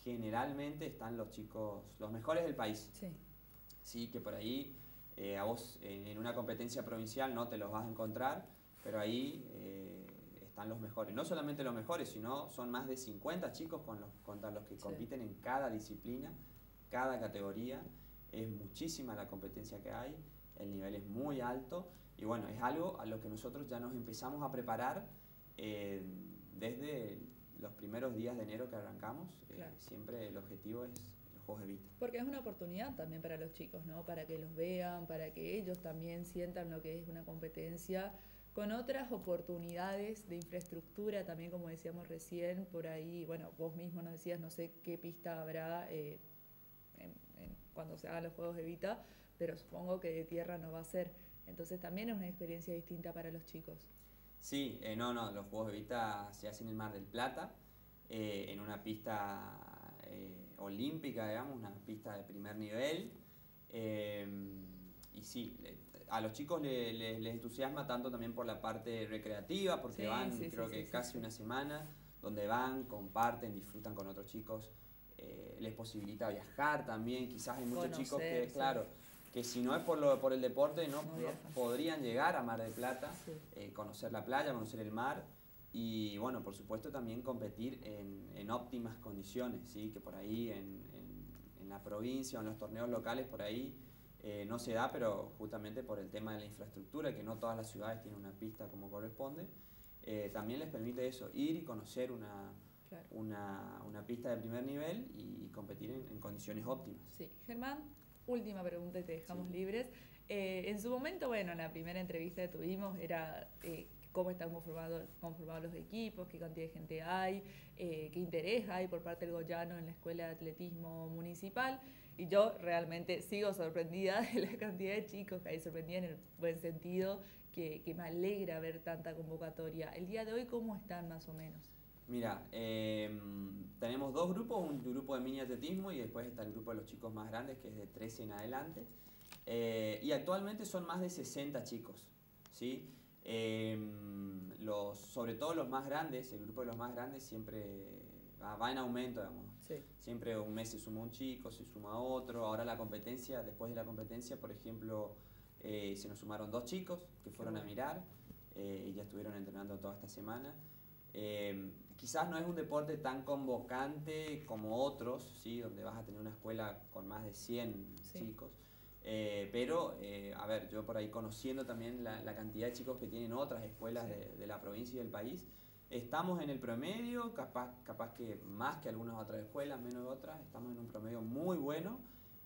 Generalmente están los chicos, los mejores del país, sí. Sí, que por ahí a vos en una competencia provincial no te los vas a encontrar, pero ahí están los mejores. No solamente los mejores, sino son más de 50 chicos contra los que compiten en cada disciplina, cada categoría. Es muchísima la competencia que hay, el nivel es muy alto y bueno, es algo a lo que nosotros ya nos empezamos a preparar desde los primeros días de enero que arrancamos. Claro. Siempre el objetivo es los Juegos Evita. Porque es una oportunidad también para los chicos, ¿no? Para que los vean, para que ellos también sientan lo que es una competencia, con otras oportunidades de infraestructura también, como decíamos recién, por ahí, bueno, vos mismo nos decías, no sé qué pista habrá cuando se hagan los Juegos Evita, pero supongo que de tierra no va a ser. Entonces también es una experiencia distinta para los chicos. Sí, los Juegos Evita se hacen en el Mar del Plata, en una pista olímpica, digamos, una pista de primer nivel. Y sí, a los chicos les entusiasma tanto también por la parte recreativa, porque creo que casi una semana, donde van, comparten, disfrutan con otros chicos, les posibilita viajar también. Quizás hay muchos chicos que, claro, que si no es por el deporte no podrían llegar a Mar del Plata, conocer la playa, conocer el mar y bueno, por supuesto también competir en óptimas condiciones, ¿sí? Que por ahí en la provincia o en los torneos locales por ahí no se da, pero justamente por el tema de la infraestructura, que no todas las ciudades tienen una pista como corresponde, también les permite eso, ir y conocer una pista de primer nivel y competir en condiciones óptimas. Sí, Germán, última pregunta y te dejamos libres. En su momento, bueno, en la primera entrevista que tuvimos era cómo están conformados los equipos, qué cantidad de gente hay, qué interés hay por parte del Goyano en la Escuela de Atletismo Municipal. Y yo realmente sigo sorprendida de la cantidad de chicos que hay, sorprendida en el buen sentido, que me alegra ver tanta convocatoria. El día de hoy, ¿cómo están más o menos? Mira, tenemos dos grupos, un grupo de mini atletismo y después está el grupo de los chicos más grandes, que es de 13 en adelante. Y actualmente son más de 60 chicos, ¿sí? Sobre todo los más grandes, el grupo de los más grandes siempre va en aumento, digamos. Sí. Siempre un mes se suma un chico, se suma otro. Ahora la competencia, después de la competencia, por ejemplo, se nos sumaron 2 chicos que fueron a mirar y ya estuvieron entrenando toda esta semana. Quizás no es un deporte tan convocante como otros, ¿sí? Donde vas a tener una escuela con más de 100 chicos. Pero, a ver, yo por ahí conociendo también la cantidad de chicos que tienen otras escuelas de la provincia y del país, estamos en el promedio, capaz que más que algunas otras escuelas, menos otras, estamos en un promedio muy bueno,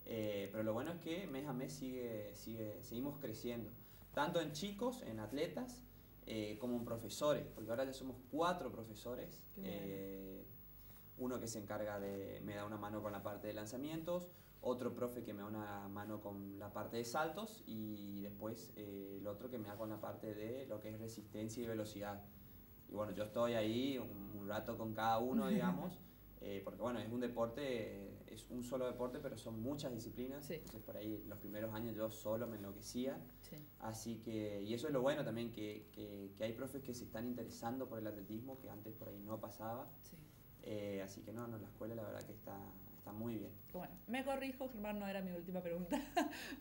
pero lo bueno es que mes a mes seguimos creciendo, tanto en chicos, en atletas, como en profesores, porque ahora ya somos 4 profesores, uno que se encarga me da una mano con la parte de lanzamientos, otro profe que me da una mano con la parte de saltos y después el otro que me da con la parte de lo que es resistencia y velocidad. Y bueno, yo estoy ahí un rato con cada uno, digamos, porque bueno, es un deporte, es un solo deporte, pero son muchas disciplinas. Sí. Entonces por ahí los primeros años yo solo me enloquecía. Sí. Así que, y eso es lo bueno también, que hay profes que se están interesando por el atletismo, que antes por ahí no pasaba. Sí. Así que no, la escuela la verdad que está muy bien. Bueno, me corrijo, Germán, no era mi última pregunta.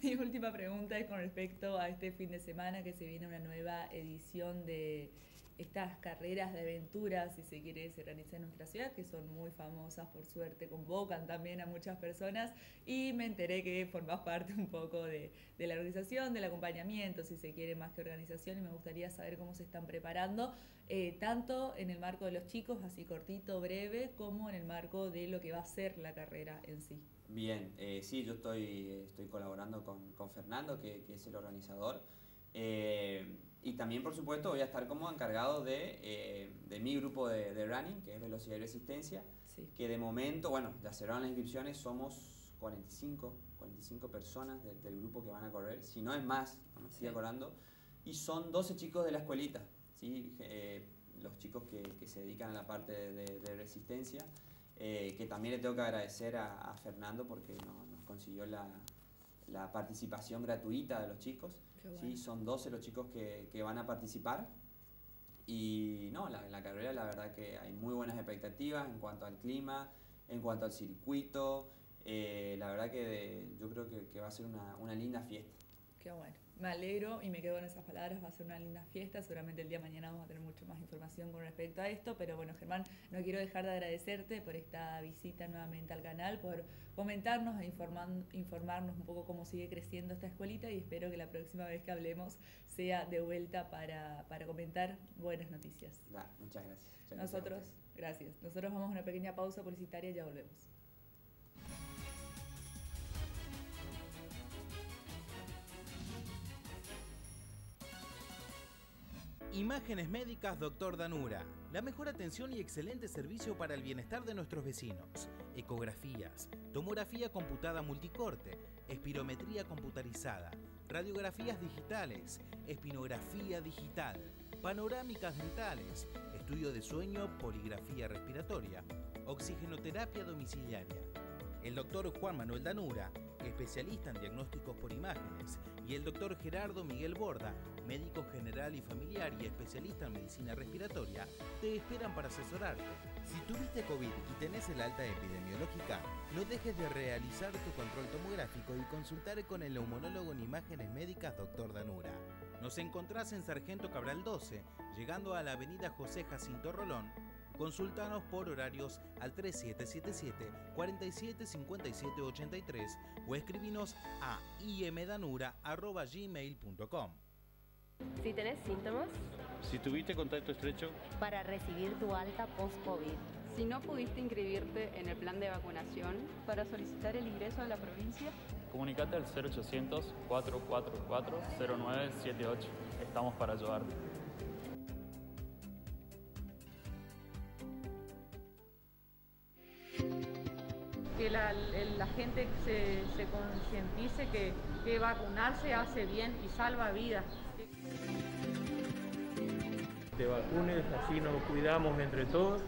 Mi última pregunta es con respecto a este fin de semana que se viene una nueva edición de estas carreras de aventuras, si se quiere, se realizan en nuestra ciudad, que son muy famosas, por suerte, convocan también a muchas personas, y me enteré que formás parte un poco de la organización, del acompañamiento, si se quiere, más que organización, y me gustaría saber cómo se están preparando, tanto en el marco de los chicos, así cortito, breve, como en el marco de lo que va a ser la carrera en sí. Bien, sí, yo estoy colaborando con Fernando, que es el organizador. Y también, por supuesto, voy a estar como encargado de mi grupo de running, que es Velocidad y Resistencia, sí. Que de momento, bueno, ya cerraron las inscripciones, somos 45 personas del grupo que van a correr, si no es más, no me estoy acordando, y son 12 chicos de la escuelita, ¿sí? Los chicos que se dedican a la parte de resistencia, que también le tengo que agradecer a Fernando porque nos consiguió la participación gratuita de los chicos. Bueno. Sí, son 12 los chicos que van a participar y no, la carrera la verdad que hay muy buenas expectativas en cuanto al clima, en cuanto al circuito, la verdad que yo creo que va a ser una linda fiesta. Qué bueno, me alegro y me quedo en esas palabras, va a ser una linda fiesta, seguramente el día de mañana vamos a tener mucho más información con respecto a esto, pero bueno, Germán, no quiero dejar de agradecerte por esta visita nuevamente al canal, por comentarnos e informarnos un poco cómo sigue creciendo esta escuelita y espero que la próxima vez que hablemos sea de vuelta para comentar buenas noticias. Muchas gracias. Gracias. Nosotros vamos a una pequeña pausa publicitaria y ya volvemos. Imágenes Médicas Dr. Danura. La mejor atención y excelente servicio para el bienestar de nuestros vecinos. Ecografías, tomografía computada multicorte, espirometría computarizada, radiografías digitales, espinografía digital, panorámicas dentales, estudio de sueño, poligrafía respiratoria, oxigenoterapia domiciliaria. El Dr. Juan Manuel Danura, especialista en diagnósticos por imágenes, y el Dr. Gerardo Miguel Borda, médico general y familiar y especialista en medicina respiratoria, te esperan para asesorarte. Si tuviste COVID y tenés el alta epidemiológica, no dejes de realizar tu control tomográfico y consultar con el neumonólogo en Imágenes Médicas Dr. Danura. Nos encontrás en Sargento Cabral 12, llegando a la avenida José Jacinto Rolón. Consúltanos por horarios al 3777-475783 o escribinos a imdanura@gmail.com. Si tenés síntomas. Si tuviste contacto estrecho. Para recibir tu alta post-COVID. Si no pudiste inscribirte en el plan de vacunación. Para solicitar el ingreso a la provincia. Comunicate al 0800-444-0978. Estamos para ayudarte. Que la gente se concientice que vacunarse hace bien y salva vidas. Te vacunes, así nos cuidamos entre todos.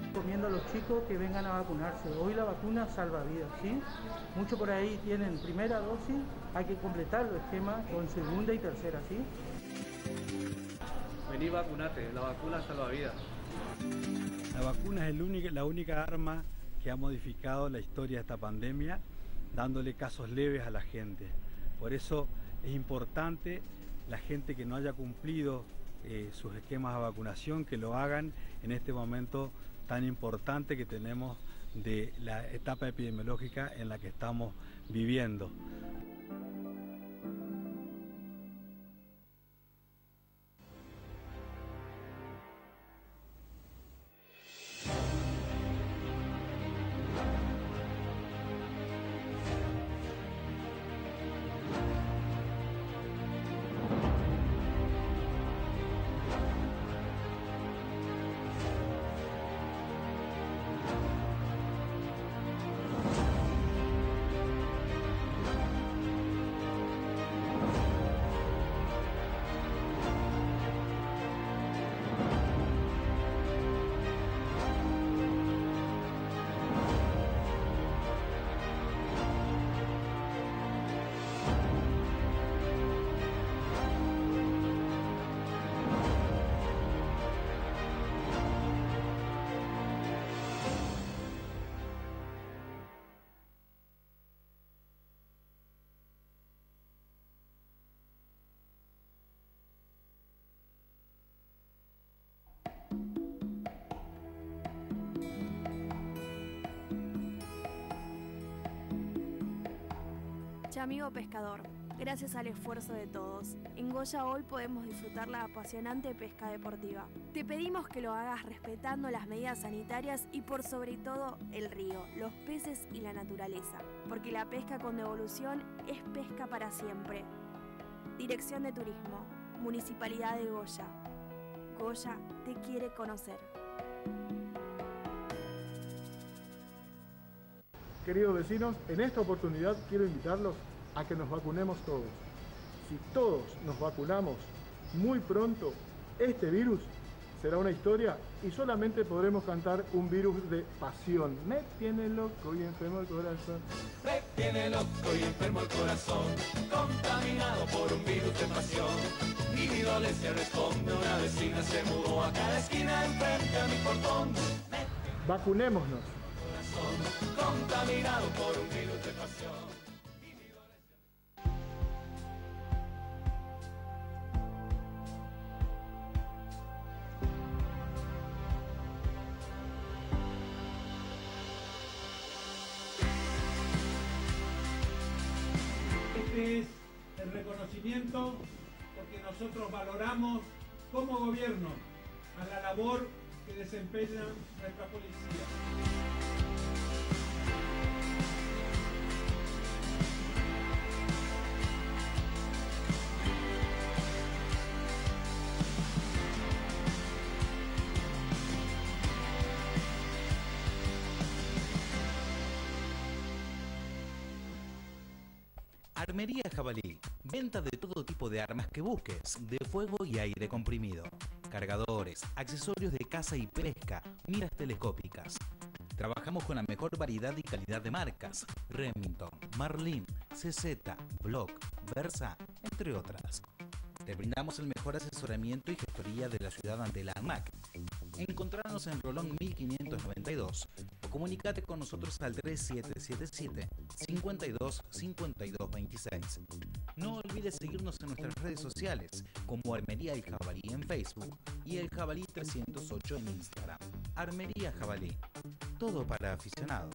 Recomiendo a los chicos que vengan a vacunarse. Hoy la vacuna salva vidas, ¿sí? Muchos por ahí tienen primera dosis, hay que completar el esquema con segunda y tercera, ¿sí? Vení, vacunate, la vacuna salva vidas. La vacuna es la única arma que ha modificado la historia de esta pandemia, dándole casos leves a la gente. Por eso es importante la gente que no haya cumplido sus esquemas de vacunación, que lo hagan en este momento tan importante que tenemos de la etapa epidemiológica en la que estamos viviendo. Escucha, amigo pescador, gracias al esfuerzo de todos, en Goya hoy podemos disfrutar la apasionante pesca deportiva. Te pedimos que lo hagas respetando las medidas sanitarias y por sobre todo el río, los peces y la naturaleza, porque la pesca con devolución es pesca para siempre. Dirección de Turismo, Municipalidad de Goya. Goya te quiere conocer. Queridos vecinos, en esta oportunidad quiero invitarlos a que nos vacunemos todos. Si todos nos vacunamos muy pronto, este virus será una historia y solamente podremos cantar un virus de pasión. Me tiene loco y enfermo el corazón. Me tiene loco y enfermo el corazón, contaminado por un virus de pasión. Y mi dolencia responde, una vecina se mudó a cada esquina enfrente a mi portón. Vacunémonos. Contaminado por un virus de pasión. Este es el reconocimiento porque nosotros valoramos como gobierno a la labor que desempeña nuestra policía. Armería Jabalí, venta de todo tipo de armas que busques, de fuego y aire comprimido, cargadores, accesorios de caza y pesca, miras telescópicas. Trabajamos con la mejor variedad y calidad de marcas, Remington, Marlin, CZ, Block, Versa, entre otras. Te brindamos el mejor asesoramiento y gestoría de la ciudad ante la ANMAC. Encontrarnos en Rolón 1592 o comunicate con nosotros al 3777 52 52 26. No olvides seguirnos en nuestras redes sociales como Armería El Jabalí en Facebook y El Jabalí 308 en Instagram. Armería Jabalí, todo para aficionados.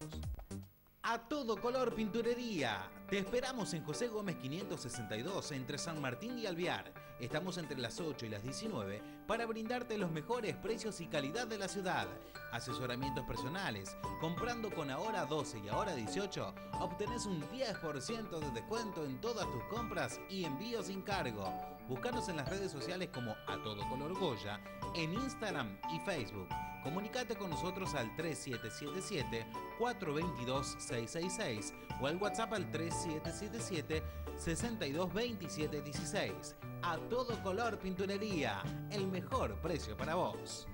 A todo color pinturería. Te esperamos en José Gómez 562 entre San Martín y Alvear. Estamos entre las 8 y las 19 para brindarte los mejores precios y calidad de la ciudad. Asesoramientos personales. Comprando con ahora 12 y ahora 18, obtenés un 10% de descuento en todas tus compras y envío sin cargo. Búscanos en las redes sociales como A Todo Color Goya, en Instagram y Facebook. Comunicate con nosotros al 3777-422-666 o al WhatsApp al 3777-622716. A Todo Color Pinturería, el mejor precio para vos.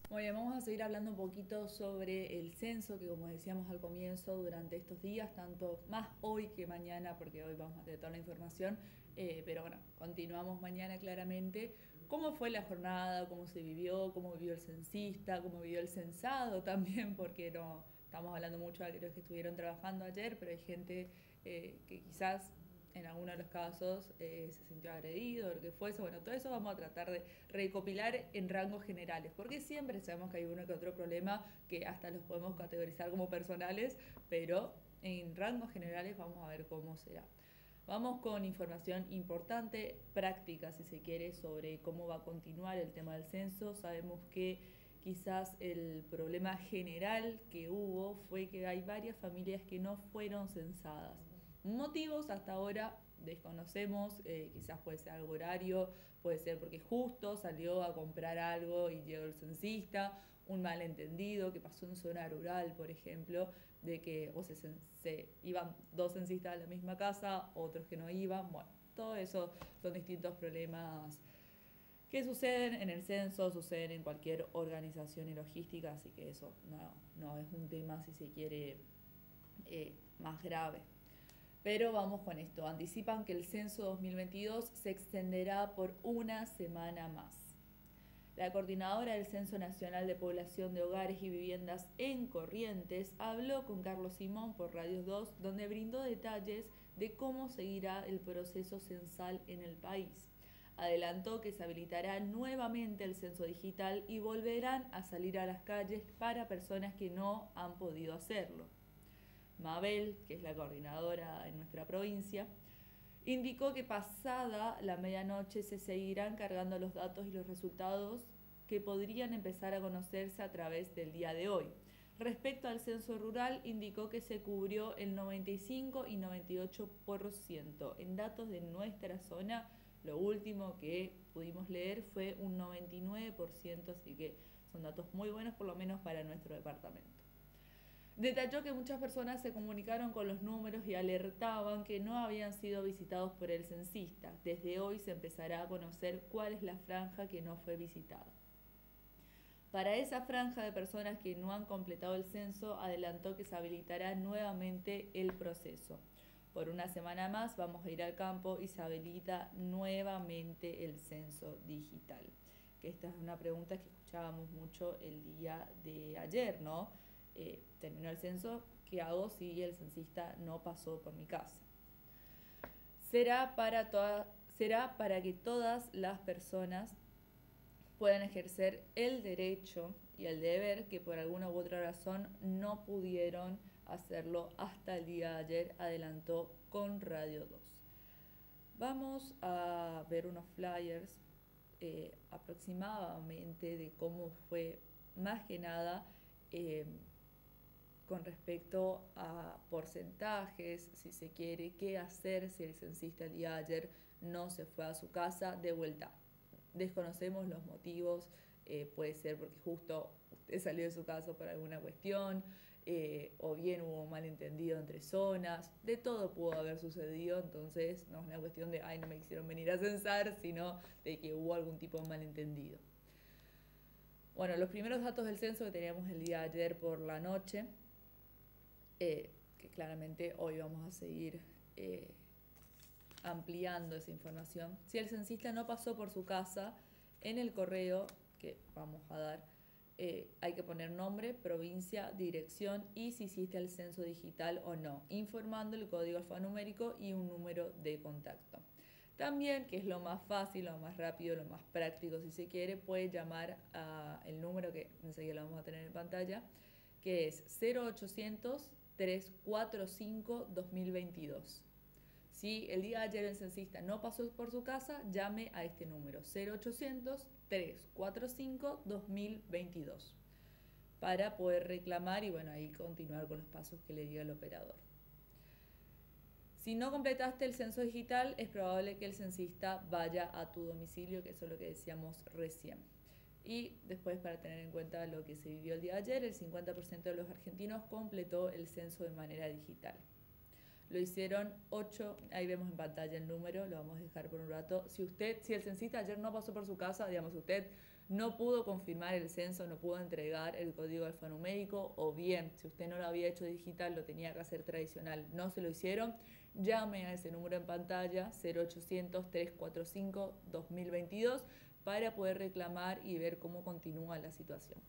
Muy bien, vamos a seguir hablando un poquito sobre el censo que, como decíamos al comienzo, durante estos días, tanto más hoy que mañana, porque hoy vamos a tener toda la información, pero bueno, continuamos mañana claramente. ¿Cómo fue la jornada? ¿Cómo se vivió? ¿Cómo vivió el censista? ¿Cómo vivió el censado también? Porque no estamos hablando mucho de aquellos que estuvieron trabajando ayer, pero hay gente que quizás en algunos de los casos se sintió agredido o lo que fuese. Bueno, todo eso vamos a tratar de recopilar en rangos generales, porque siempre sabemos que hay uno que otro problema que hasta los podemos categorizar como personales, pero en rangos generales vamos a ver cómo será. Vamos con información importante, práctica si se quiere, sobre cómo va a continuar el tema del censo. Sabemos que quizás el problema general que hubo fue que hay varias familias que no fueron censadas. Motivos hasta ahora desconocemos, quizás puede ser algo horario, puede ser porque justo salió a comprar algo y llegó el censista, un malentendido que pasó en zona rural, por ejemplo, de que se iban dos censistas a la misma casa, otros que no iban. Bueno, todo eso son distintos problemas que suceden en el censo, suceden en cualquier organización y logística, así que eso no es un tema, si se quiere, más grave. Pero vamos con esto. Anticipan que el censo 2022 se extenderá por una semana más. La coordinadora del Censo Nacional de Población de Hogares y Viviendas en Corrientes habló con Carlos Simón por Radio 2, donde brindó detalles de cómo seguirá el proceso censal en el país. adelantó que se habilitará nuevamente el censo digital y volverán a salir a las calles para personas que no han podido hacerlo. Mabel, que es la coordinadora en nuestra provincia, indicó que pasada la medianoche se seguirán cargando los datos y los resultados que podrían empezar a conocerse a través del día de hoy. Respecto al censo rural, indicó que se cubrió el 95 y 98%. En datos de nuestra zona, lo último que pudimos leer fue un 99%, así que son datos muy buenos, por lo menos para nuestro departamento. Detalló que muchas personas se comunicaron con los números y alertaban que no habían sido visitados por el censista. Desde hoy se empezará a conocer cuál es la franja que no fue visitada. Para esa franja de personas que no han completado el censo, adelantó que se habilitará nuevamente el proceso. Por una semana más vamos a ir al campo y se habilita nuevamente el censo digital. Que esta es una pregunta que escuchábamos mucho el día de ayer, ¿no? Terminó el censo, ¿qué hago si el censista no pasó por mi casa? Será para que todas las personas puedan ejercer el derecho y el deber que por alguna u otra razón no pudieron hacerlo hasta el día de ayer, adelantó con Radio 2. Vamos a ver unos flyers aproximadamente de cómo fue, más que nada, con respecto a porcentajes, si se quiere, qué hacer si el censista el día de ayer no se fue a su casa. De vuelta, desconocemos los motivos, puede ser porque justo usted salió de su casa por alguna cuestión, o bien hubo un malentendido entre zonas, de todo pudo haber sucedido, entonces no es una cuestión de, ay, no me quisieron venir a censar, sino de que hubo algún tipo de malentendido. Bueno, los primeros datos del censo que teníamos el día de ayer por la noche, que claramente hoy vamos a seguir ampliando esa información. Si el censista no pasó por su casa, en el correo que vamos a dar, hay que poner nombre, provincia, dirección y si hiciste el censo digital o no, informando el código alfanumérico y un número de contacto. También, que es lo más fácil, lo más rápido, lo más práctico si se quiere, puede llamar al número que enseguida lo vamos a tener en pantalla, que es 0800-345-2022. Si el día de ayer el censista no pasó por su casa, llame a este número, 0800-345-2022, para poder reclamar y bueno, ahí continuar con los pasos que le diga el operador. Si no completaste el censo digital, es probable que el censista vaya a tu domicilio, que eso es lo que decíamos recién. Y después, para tener en cuenta lo que se vivió el día de ayer, el 50% de los argentinos completó el censo de manera digital. Lo hicieron 8, ahí vemos en pantalla el número, lo vamos a dejar por un rato. Si el censista ayer no pasó por su casa, digamos, usted no pudo confirmar el censo, no pudo entregar el código alfanumérico, o bien, si usted no lo había hecho digital, lo tenía que hacer tradicional, no se lo hicieron, llame a ese número en pantalla, 0800-345-2022, para poder reclamar y ver cómo continúa la situación.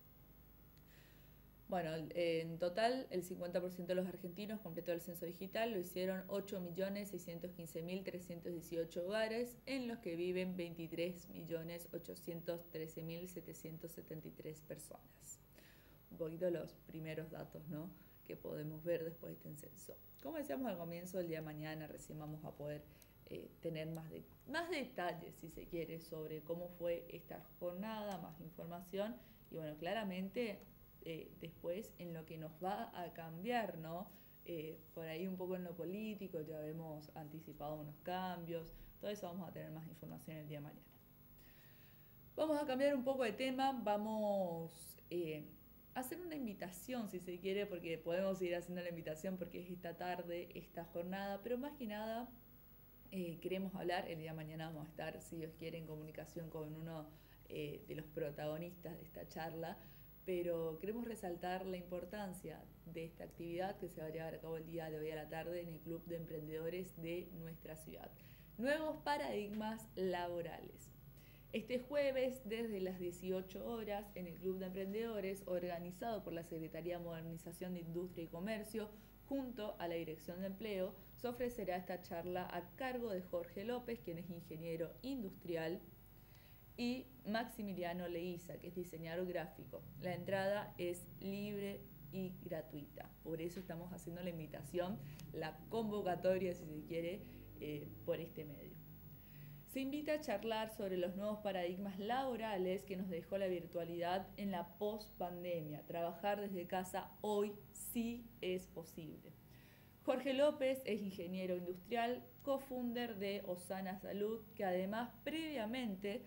Bueno, en total, el 50% de los argentinos completó el censo digital, lo hicieron 8.615.318 hogares, en los que viven 23.813.773 personas. Un poquito los primeros datos, ¿no?, que podemos ver después de este censo. Como decíamos al comienzo, el día de mañana recién vamos a poder tener más detalles, si se quiere, sobre cómo fue esta jornada, más información y bueno, claramente después en lo que nos va a cambiar, ¿no? Por ahí un poco en lo político, ya hemos anticipado unos cambios, todo eso vamos a tener más información el día de mañana. Vamos a cambiar un poco de tema, vamos a hacer una invitación, si se quiere, porque podemos seguir haciendo la invitación porque es esta tarde, esta jornada, pero más que nada queremos hablar, el día de mañana vamos a estar, si Dios quiere, en comunicación con uno de los protagonistas de esta charla, pero queremos resaltar la importancia de esta actividad que se va a llevar a cabo el día de hoy a la tarde en el Club de Emprendedores de nuestra ciudad. Nuevos paradigmas laborales. Este jueves, desde las 18 horas, en el Club de Emprendedores, organizado por la Secretaría de Modernización de Industria y Comercio, junto a la Dirección de Empleo, se ofrecerá esta charla a cargo de Jorge López, quien es ingeniero industrial, y Maximiliano Leiza, que es diseñador gráfico. La entrada es libre y gratuita. Por eso estamos haciendo la invitación, la convocatoria, si se quiere, por este medio. Se invita a charlar sobre los nuevos paradigmas laborales que nos dejó la virtualidad en la post-pandemia. Trabajar desde casa hoy sí es posible. Jorge López es ingeniero industrial, co-founder de Osana Salud, que además previamente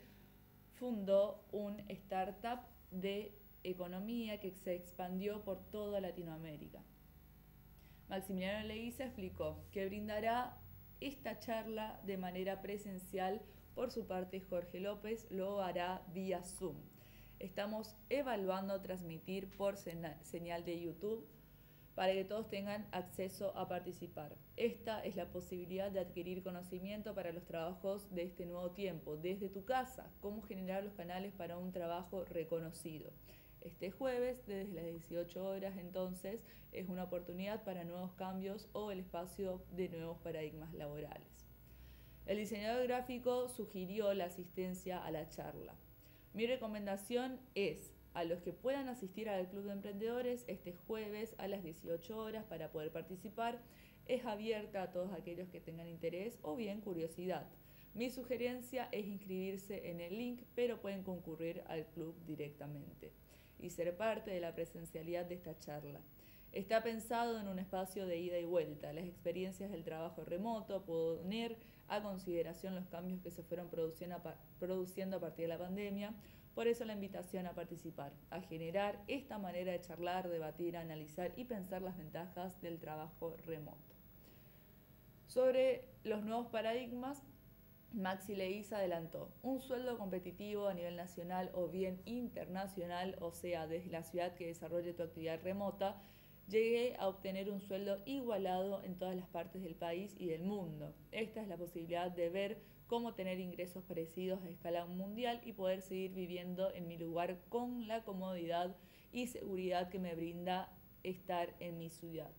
fundó un startup de economía que se expandió por toda Latinoamérica. Maximiliano Leiza explicó que brindará esta charla de manera presencial. Por su parte, Jorge López lo hará vía Zoom. Estamos evaluando transmitir por señal de YouTube para que todos tengan acceso a participar. Esta es la posibilidad de adquirir conocimiento para los trabajos de este nuevo tiempo, desde tu casa, cómo generar los canales para un trabajo reconocido. Este jueves, desde las 18 horas, entonces, es una oportunidad para nuevos cambios o el espacio de nuevos paradigmas laborales. El diseñador gráfico sugirió la asistencia a la charla. Mi recomendación es a los que puedan asistir al Club de Emprendedores este jueves a las 18 horas para poder participar. Es abierta a todos aquellos que tengan interés o bien curiosidad. Mi sugerencia es inscribirse en el link, pero pueden concurrir al club directamente y ser parte de la presencialidad de esta charla. Está pensado en un espacio de ida y vuelta. Las experiencias del trabajo remoto, poner a consideración los cambios que se fueron produciendo a partir de la pandemia. Por eso la invitación a participar, a generar esta manera de charlar, debatir, analizar y pensar las ventajas del trabajo remoto. Sobre los nuevos paradigmas, Maxi Leiza adelantó un sueldo competitivo a nivel nacional o bien internacional, o sea, desde la ciudad que desarrolle tu actividad remota, llegue a obtener un sueldo igualado en todas las partes del país y del mundo. Esta es la posibilidad de ver cómo tener ingresos parecidos a escala mundial y poder seguir viviendo en mi lugar con la comodidad y seguridad que me brinda estar en mi ciudad.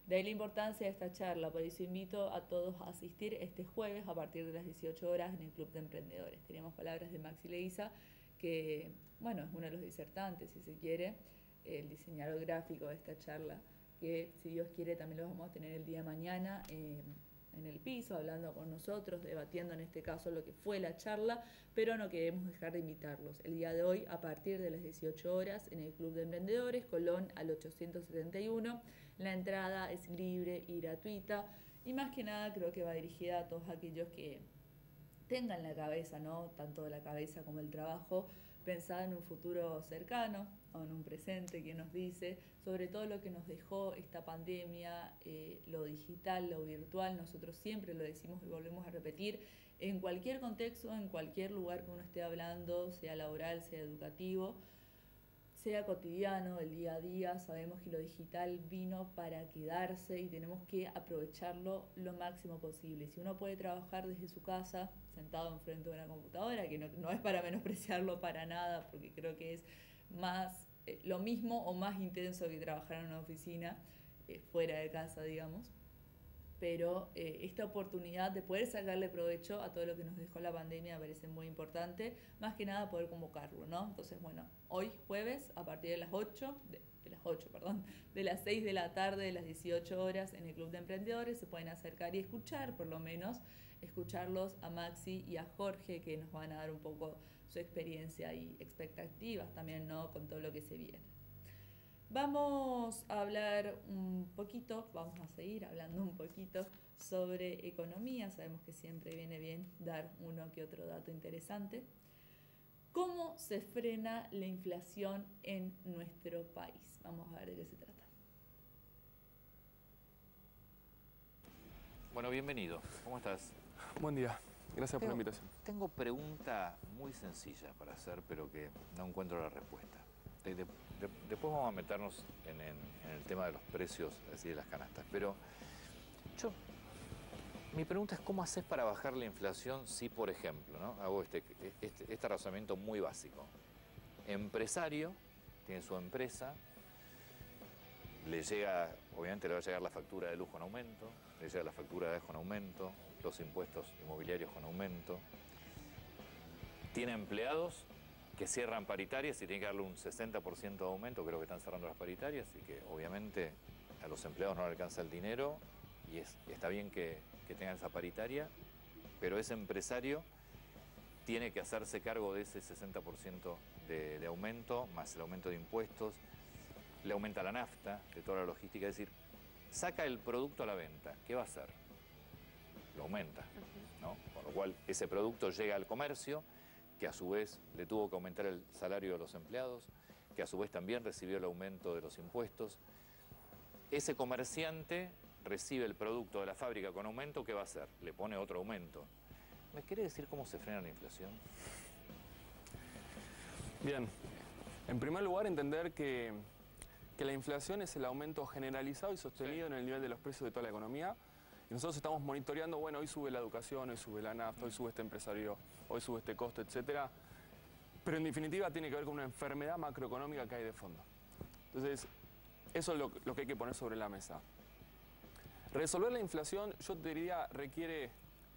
De ahí la importancia de esta charla, por eso invito a todos a asistir este jueves a partir de las 18 horas en el Club de Emprendedores. Tenemos palabras de Maxi Leiza, que bueno, es uno de los disertantes, si se quiere, el diseñador gráfico de esta charla, que si Dios quiere también lo vamos a tener el día de mañana en el piso, hablando con nosotros, debatiendo en este caso lo que fue la charla, pero no queremos dejar de invitarlos. El día de hoy, a partir de las 18 horas, en el Club de Emprendedores, Colón al 871, la entrada es libre y gratuita, y más que nada creo que va dirigida a todos aquellos que tengan la cabeza, ¿no? Tanto la cabeza como el trabajo, pensada en un futuro cercano o en un presente que nos dice, sobre todo lo que nos dejó esta pandemia, lo digital, lo virtual. Nosotros siempre lo decimos y volvemos a repetir, en cualquier contexto, en cualquier lugar que uno esté hablando, sea laboral, sea educativo, sea cotidiano, el día a día, sabemos que lo digital vino para quedarse y tenemos que aprovecharlo lo máximo posible. Si uno puede trabajar desde su casa, sentado enfrente de una computadora, que no es para menospreciarlo para nada, porque creo que es más lo mismo o más intenso que trabajar en una oficina, fuera de casa, digamos. Pero esta oportunidad de poder sacarle provecho a todo lo que nos dejó la pandemia me parece muy importante, más que nada poder convocarlo, ¿no? Entonces, bueno, hoy jueves, a partir de las 6 de la tarde, de las 18 horas, en el Club de Emprendedores, se pueden acercar y escuchar, por lo menos, escucharlos a Maxi y a Jorge, que nos van a dar un poco su experiencia y expectativas también, ¿no? Con todo lo que se viene. Vamos a hablar un poquito, vamos a seguir hablando un poquito sobre economía. Sabemos que siempre viene bien dar uno que otro dato interesante. ¿Cómo se frena la inflación en nuestro país? Vamos a ver de qué se trata. Bueno, bienvenido. ¿Cómo estás? Buen día. Gracias por la invitación. Tengo pregunta muy sencilla para hacer, pero que no encuentro la respuesta. Después vamos a meternos en el tema de los precios, es decir, de las canastas. Pero yo Mi pregunta es cómo haces para bajar la inflación si, por ejemplo, ¿no? Hago este razonamiento muy básico. Empresario, tiene su empresa, le llega, obviamente le va a llegar la factura de luz con aumento, le llega la factura de gas con aumento, los impuestos inmobiliarios con aumento. Tiene empleados que cierran paritarias y tiene que darle un 60% de aumento, creo que están cerrando las paritarias, y que obviamente a los empleados no le alcanza el dinero, y está bien que tengan esa paritaria, pero ese empresario tiene que hacerse cargo de ese 60% de aumento, más el aumento de impuestos, le aumenta la nafta, de toda la logística, es decir, saca el producto a la venta, ¿qué va a hacer? Lo aumenta, ¿no? Con lo cual ese producto llega al comercio, que a su vez le tuvo que aumentar el salario de los empleados, que a su vez también recibió el aumento de los impuestos. Ese comerciante recibe el producto de la fábrica con aumento, ¿qué va a hacer? Le pone otro aumento. ¿Me quiere decir cómo se frena la inflación? Bien, en primer lugar entender que la inflación es el aumento generalizado y sostenido en el nivel de los precios de toda la economía. Y nosotros estamos monitoreando, bueno, hoy sube la educación, hoy sube la nafta, hoy sube este empresario, hoy sube este costo, etcétera. Pero en definitiva tiene que ver con una enfermedad macroeconómica que hay de fondo. Entonces, eso es lo que hay que poner sobre la mesa. Resolver la inflación, yo te diría, requiere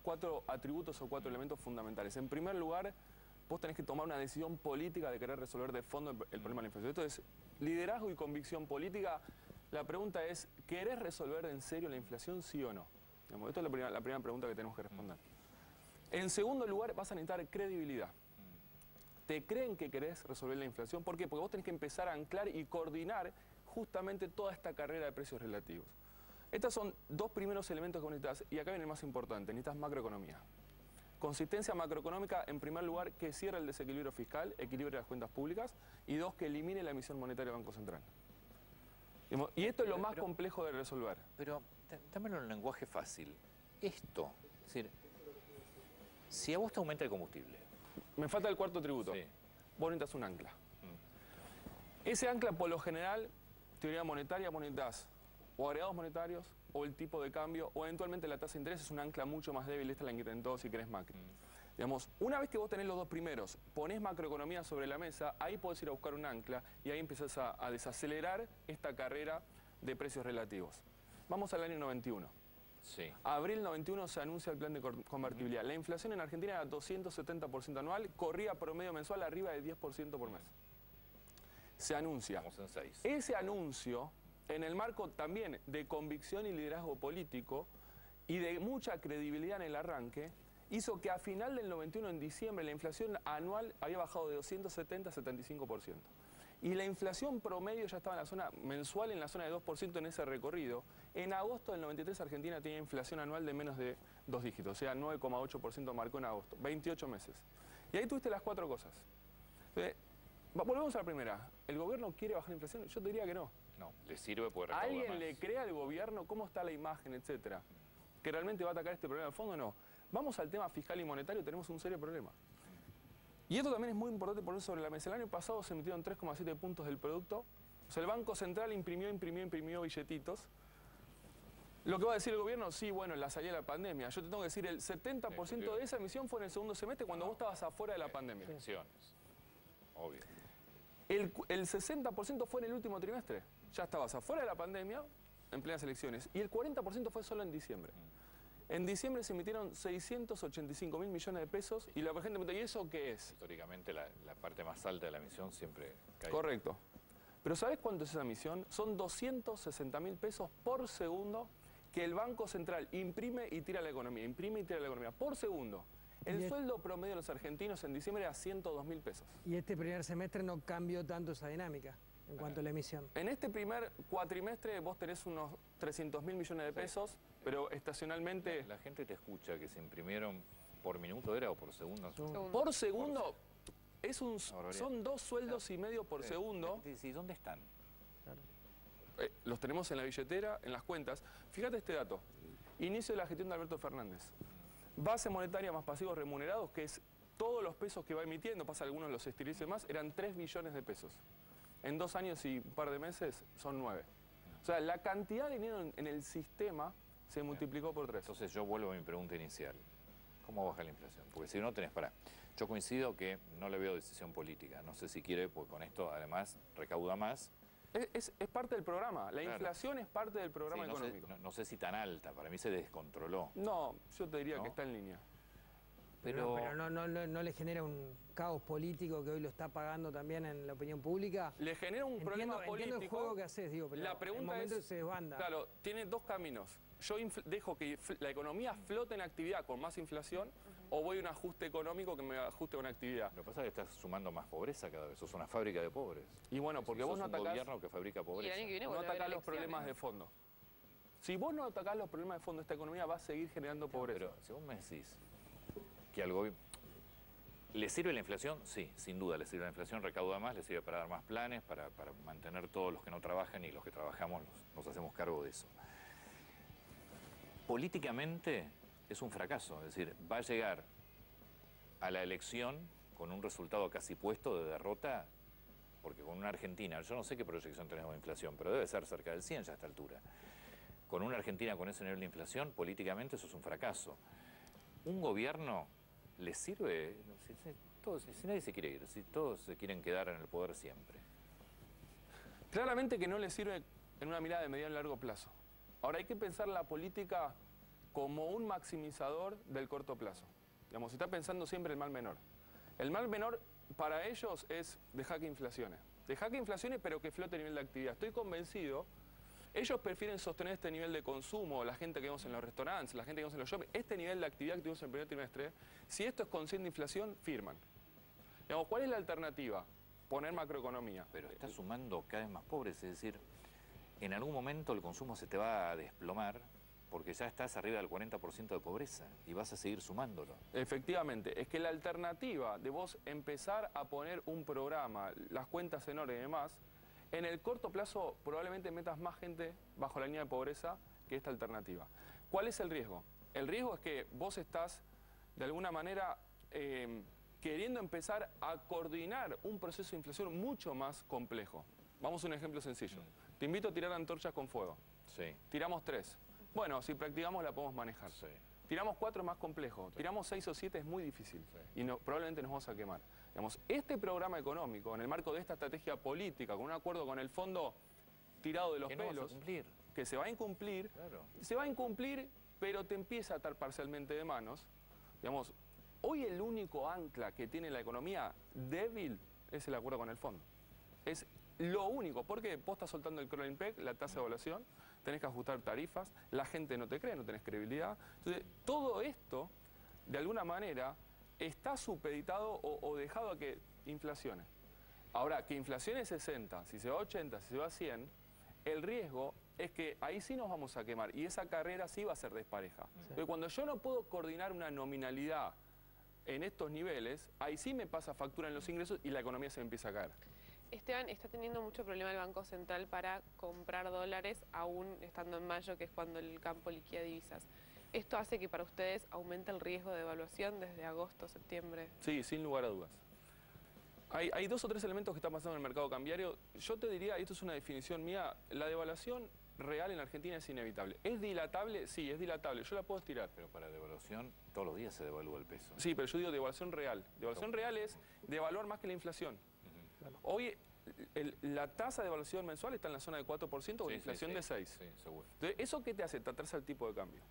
4 atributos o 4 elementos fundamentales. En primer lugar, vos tenés que tomar una decisión política de querer resolver de fondo el problema de la inflación. Esto es liderazgo y convicción política. La pregunta es, ¿querés resolver en serio la inflación, sí o no? Esta es la primera pregunta que tenemos que responder. En segundo lugar, vas a necesitar credibilidad. ¿Te creen que querés resolver la inflación? ¿Por qué? Porque vos tenés que empezar a anclar y coordinar justamente toda esta carrera de precios relativos. Estos son 2 primeros elementos que vos necesitas, y acá viene el más importante, necesitas macroeconomía. Consistencia macroeconómica, en primer lugar, que cierre el desequilibrio fiscal, equilibre las cuentas públicas, y 2, que elimine la emisión monetaria del Banco Central. Y esto es lo más complejo de resolver. Pero, dámelo en un lenguaje fácil. Esto, es decir, si a vos te aumenta el combustible. Me falta el cuarto tributo. Sí. Vos necesitas un ancla. Ese ancla, por lo general, teoría monetaria, vos necesitas o agregados monetarios, o el tipo de cambio, o eventualmente la tasa de interés es un ancla mucho más débil. Esta es la que intentó, si querés, Macri. Digamos, una vez que vos tenés los 2 primeros, ponés macroeconomía sobre la mesa, ahí podés ir a buscar un ancla y ahí empezás a desacelerar esta carrera de precios relativos. Vamos al año 91. Sí. Abril 91 se anuncia el plan de convertibilidad. La inflación en Argentina era 270% anual, corría promedio mensual arriba de 10% por mes. Se anuncia. Estamos en 6. Ese anuncio, en el marco también de convicción y liderazgo político y de mucha credibilidad en el arranque, hizo que a final del 91, en diciembre, la inflación anual había bajado de 270 a 75%. Y la inflación promedio ya estaba en la zona mensual, en la zona de 2% en ese recorrido. En agosto del 93 Argentina tenía inflación anual de menos de 2 dígitos, o sea, 9,8% marcó en agosto, 28 meses. Y ahí tuviste las 4 cosas. Entonces, volvemos a la primera. ¿El gobierno quiere bajar la inflación? Yo te diría que no. No, le sirve poder recaudar más. ¿Alguien le cree al gobierno cómo está la imagen, etcétera? ¿Que realmente va a atacar este problema de fondo? No. Vamos al tema fiscal y monetario, tenemos un serio problema. Y esto también es muy importante poner sobre la mesa. El año pasado se emitieron 3,7 puntos del producto. O sea, el Banco Central imprimió billetitos. Lo que va a decir el gobierno, sí, bueno, en la salida de la pandemia. Yo te tengo que decir, el 70% de esa emisión fue en el segundo semestre cuando vos estabas afuera de la pandemia. Obvio. El 60% fue en el último trimestre. Ya estabas afuera de la pandemia, en plenas elecciones. Y el 40% fue solo en diciembre. En diciembre se emitieron 685.000 millones de pesos y la gente me pregunta, ¿y eso qué es? Históricamente la parte más alta de la emisión siempre cae. Correcto. Pero ¿sabés cuánto es esa emisión? Son 260.000 pesos por segundo que el Banco Central imprime y tira a la economía. Imprime y tira a la economía. Por segundo. El sueldo promedio de los argentinos en diciembre era 102.000 pesos. Y este primer semestre no cambió tanto esa dinámica en cuanto a la emisión. En este primer cuatrimestre vos tenés unos 300.000 millones de pesos, pero estacionalmente... La gente te escucha que se imprimieron por minuto, ¿era? ¿O por segundo? Por segundo, son 2 sueldos y medio por segundo. ¿Y dónde están? Los tenemos en la billetera, en las cuentas. Fíjate este dato. Inicio de la gestión de Alberto Fernández. Base monetaria más pasivos remunerados, que es todos los pesos que va emitiendo, pasa algunos los estiliza más, eran 3 billones de pesos. En 2 años y un par de meses son 9. O sea, la cantidad de dinero en el sistema se multiplicó por 3. Entonces yo vuelvo a mi pregunta inicial. ¿Cómo baja la inflación? Porque si no tenés para... Yo coincido que no le veo decisión política. No sé si quiere, porque con esto además recauda más. Es parte del programa. La inflación es parte del programa sí, económico. No sé si tan alta. Para mí se descontroló. No, yo te diría que está en línea. Pero no le genera un caos político que hoy lo está pagando también en la opinión pública. Le genera un problema político. Entiendo el juego que haces, digo, pero la pregunta en el momento es, se desbanda. Claro, tiene dos caminos. Yo dejo que la economía flote en actividad con más inflación o voy a un ajuste económico que me ajuste con actividad. Lo que pasa es que estás sumando más pobreza cada vez. Sos una fábrica de pobres. Y bueno, porque vos no atacás... un gobierno que fabrica pobreza. No atacás los problemas de fondo. Si vos no atacás los problemas de fondo, esta economía va a seguir generando pobreza. Pero si vos me decís que al gobierno... ¿Le sirve la inflación? Sí, sin duda le sirve la inflación, recauda más, le sirve para dar más planes, para mantener todos los que no trabajan y los que trabajamos nos hacemos cargo de eso. Políticamente es un fracaso, es decir, va a llegar a la elección con un resultado casi puesto de derrota, porque con una Argentina, yo no sé qué proyección tenemos de inflación, pero debe ser cerca del 100 ya a esta altura. Con una Argentina con ese nivel de inflación, políticamente eso es un fracaso. Un gobierno... ¿Le sirve? Si nadie se quiere ir, si todos se quieren quedar en el poder siempre. Claramente que no le sirve en una mirada de mediano y largo plazo. Ahora hay que pensar la política como un maximizador del corto plazo. Digamos, se está pensando siempre el mal menor. El mal menor para ellos es dejar que inflacione. Dejar que inflacione pero que flote el nivel de actividad. Estoy convencido. Ellos prefieren sostener este nivel de consumo, la gente que vemos en los restaurantes, la gente que vemos en los shopping, este nivel de actividad que tuvimos en el primer trimestre. Si esto es consciente de inflación, firman. Digamos, ¿cuál es la alternativa? Poner macroeconomía. Pero estás sumando cada vez más pobres, es decir, en algún momento el consumo se te va a desplomar porque ya estás arriba del 40% de pobreza y vas a seguir sumándolo. Efectivamente, es que la alternativa de vos empezar a poner un programa, las cuentas en orden y demás, en el corto plazo probablemente metas más gente bajo la línea de pobreza que esta alternativa. ¿Cuál es el riesgo? El riesgo es que vos estás, de alguna manera, queriendo empezar a coordinar un proceso de inflación mucho más complejo. Vamos a un ejemplo sencillo. Te invito a tirar antorchas con fuego. Sí. Tiramos 3. Bueno, si practicamos la podemos manejar. Sí. Tiramos 4 es más complejo. Sí. Tiramos 6 o 7 es muy difícil. Sí. Y probablemente nos vamos a quemar. Digamos, este programa económico, en el marco de esta estrategia política, con un acuerdo con el fondo tirado de los pelos, que se va a incumplir, se va a incumplir, pero te empieza a atar parcialmente de manos. Digamos, hoy el único ancla que tiene la economía débil es el acuerdo con el fondo. Es lo único, porque vos estás soltando el crawling peg, la tasa de evaluación, tenés que ajustar tarifas, la gente no te cree, no tenés credibilidad. Entonces, todo esto, de alguna manera, está supeditado o dejado a que inflacione. Ahora, que inflacione 60, si se va a 80, si se va a 100, el riesgo es que ahí sí nos vamos a quemar y esa carrera sí va a ser despareja. Sí. Porque cuando yo no puedo coordinar una nominalidad en estos niveles, ahí sí me pasa factura en los ingresos y la economía se me empieza a caer. Esteban, está teniendo mucho problema el Banco Central para comprar dólares, aún estando en mayo, que es cuando el campo liquida divisas. ¿Esto hace que para ustedes aumente el riesgo de devaluación desde agosto, septiembre? Sí, sin lugar a dudas. Hay 2 o 3 elementos que están pasando en el mercado cambiario. Yo te diría, y esto es una definición mía, la devaluación real en Argentina es inevitable. ¿Es dilatable? Sí, es dilatable. Yo la puedo estirar. Pero para devaluación todos los días se devalúa el peso. Sí, pero yo digo devaluación real. Devaluación real es devaluar más que la inflación. Hoy la tasa de devaluación mensual está en la zona de 4% con inflación de 6%. Sí, seguro. Entonces, ¿eso qué te hace? Tratarse al tipo de cambio.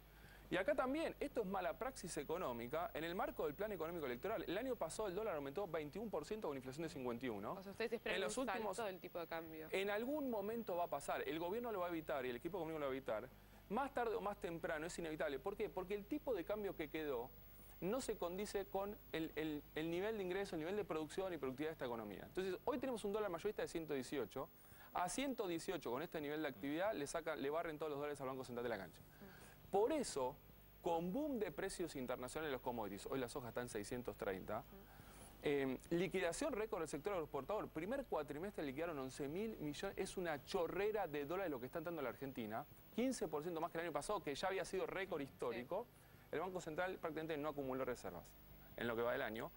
Y acá también, esto es mala praxis económica en el marco del plan económico electoral. El año pasado el dólar aumentó 21% con inflación de 51%. O sea, ustedes esperan un salto del tipo de cambio. En algún momento va a pasar. El gobierno lo va a evitar y el equipo económico lo va a evitar. Más tarde o más temprano es inevitable. ¿Por qué? Porque el tipo de cambio que quedó no se condice con el nivel de ingreso, el nivel de producción y productividad de esta economía. Entonces, hoy tenemos un dólar mayorista de 118. A 118, con este nivel de actividad, le barren todos los dólares al Banco Central de la cancha. Por eso, con boom de precios internacionales de los commodities, hoy la soja está en 630, liquidación récord del sector agroexportador. Primer cuatrimestre liquidaron 11.000 millones, es una chorrera de dólares lo que está dando la Argentina, 15% más que el año pasado, que ya había sido récord histórico. Sí. El Banco Central prácticamente no acumuló reservas en lo que va del año.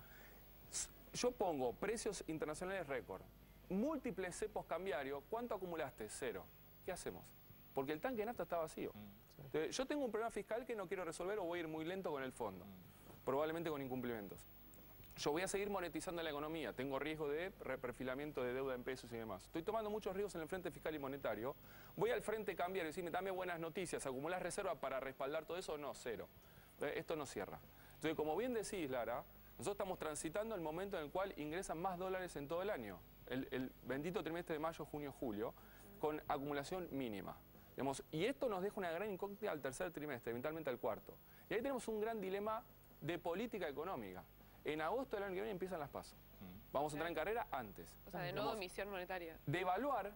Yo pongo precios internacionales récord, múltiples cepos cambiarios, ¿cuánto acumulaste? 0. ¿Qué hacemos? porque el tanque de nafta está vacío. Entonces, yo tengo un problema fiscal que no quiero resolver o voy a ir muy lento con el fondo, probablemente con incumplimientos. Yo voy a seguir monetizando la economía, tengo riesgo de reperfilamiento de deuda en pesos y demás. Estoy tomando muchos riesgos en el frente fiscal y monetario. Voy al frente cambiario y decirme, dame buenas noticias, ¿acumulás reservas para respaldar todo eso? No, cero. Esto no cierra. Entonces, como bien decís, Lara, nosotros estamos transitando el momento en el cual ingresan más dólares en todo el año. El bendito trimestre de mayo, junio, julio, con acumulación mínima. Digamos, y esto nos deja una gran incógnita al tercer trimestre, eventualmente al cuarto. Y ahí tenemos un gran dilema de política económica. En agosto del año que viene empiezan las PASO. Vamos a entrar en carrera antes. O sea, de nuevo emisión monetaria. Devaluar,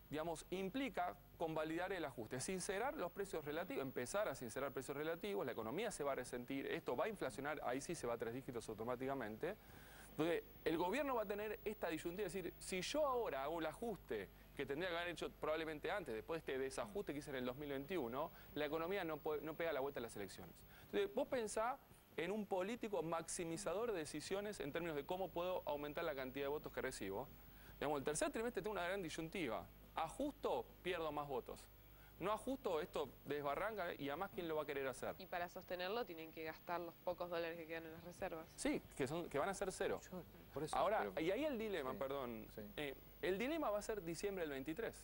digamos, implica convalidar el ajuste, sincerar los precios relativos, empezar a sincerar precios relativos, la economía se va a resentir, esto va a inflacionar, ahí sí se va a 3 dígitos automáticamente. Entonces, el gobierno va a tener esta disyuntiva, es decir, si yo ahora hago el ajuste que tendría que haber hecho probablemente antes, después de este desajuste que hice en el 2021, la economía no pega la vuelta a las elecciones. Entonces, vos pensá en un político maximizador de decisiones en términos de cómo puedo aumentar la cantidad de votos que recibo. Digamos, el tercer trimestre tengo una gran disyuntiva. Ajusto, pierdo más votos. No ajusto, esto desbarranca y además ¿quién lo va a querer hacer? Y para sostenerlo tienen que gastar los pocos dólares que quedan en las reservas. Sí, que van a ser cero. Por eso, ahora, y ahí el dilema, perdón. El dilema va a ser diciembre del 23.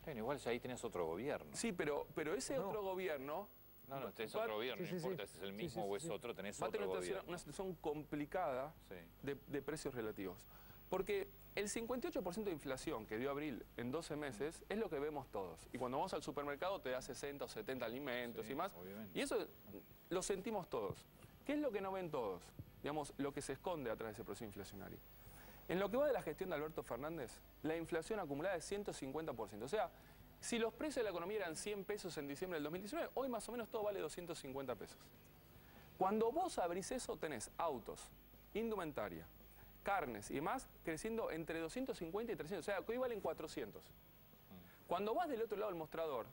Bueno, igual ya ahí tenés otro gobierno. Sí, pero ese otro gobierno... No, tenés otro gobierno, no importa si es el mismo o es otro, tenés otro gobierno. Una situación complicada de precios relativos. Porque el 58% de inflación que dio abril en 12 meses es lo que vemos todos. Y cuando vamos al supermercado te da 60 o 70 alimentos y más. Obviamente. Y eso lo sentimos todos. ¿Qué es lo que no ven todos? Digamos, lo que se esconde atrás de ese proceso inflacionario. En lo que va de la gestión de Alberto Fernández, la inflación acumulada es 150%. O sea, si los precios de la economía eran 100 pesos en diciembre del 2019, hoy más o menos todo vale 250 pesos. Cuando vos abrís eso, tenés autos, indumentaria, carnes y demás creciendo entre 250 y 300, o sea, que hoy valen 400. Cuando vas del otro lado del mostrador,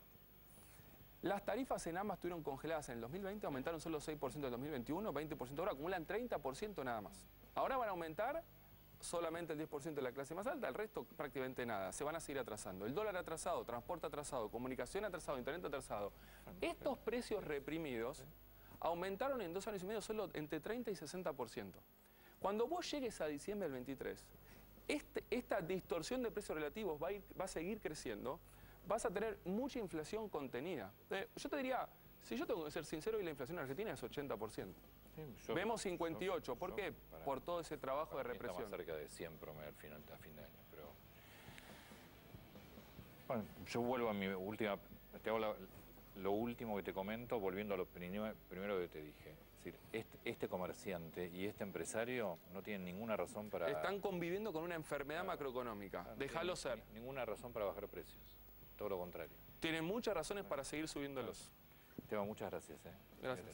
las tarifas en ambas estuvieron congeladas en el 2020, aumentaron solo 6% en el 2021, 20% ahora, acumulan 30% nada más. Ahora van a aumentar solamente el 10% de la clase más alta, el resto prácticamente nada. Se van a seguir atrasando. El dólar atrasado, transporte atrasado, comunicación atrasado, internet atrasado. Estos precios reprimidos aumentaron en 2 años y medio solo entre 30 y 60%. Cuando vos llegues a diciembre del 23, esta distorsión de precios relativos va a seguir creciendo, vas a tener mucha inflación contenida. Yo te diría, si yo tengo que ser sincero, hoy la inflación en Argentina es 80%. Vemos 58, ¿por qué? Por todo ese trabajo de represión. Está más cerca de 100 promedio a fin de año, pero... Bueno, yo vuelvo a mi última... Te hago lo último que te comento, volviendo a lo primero que te dije. Es decir, este comerciante y este empresario no tienen ninguna razón para... Están conviviendo con una enfermedad macroeconómica. Déjalo ser. Ninguna razón para bajar precios. Todo lo contrario. Tienen muchas razones para seguir subiéndolos. Esteban, muchas gracias. Gracias.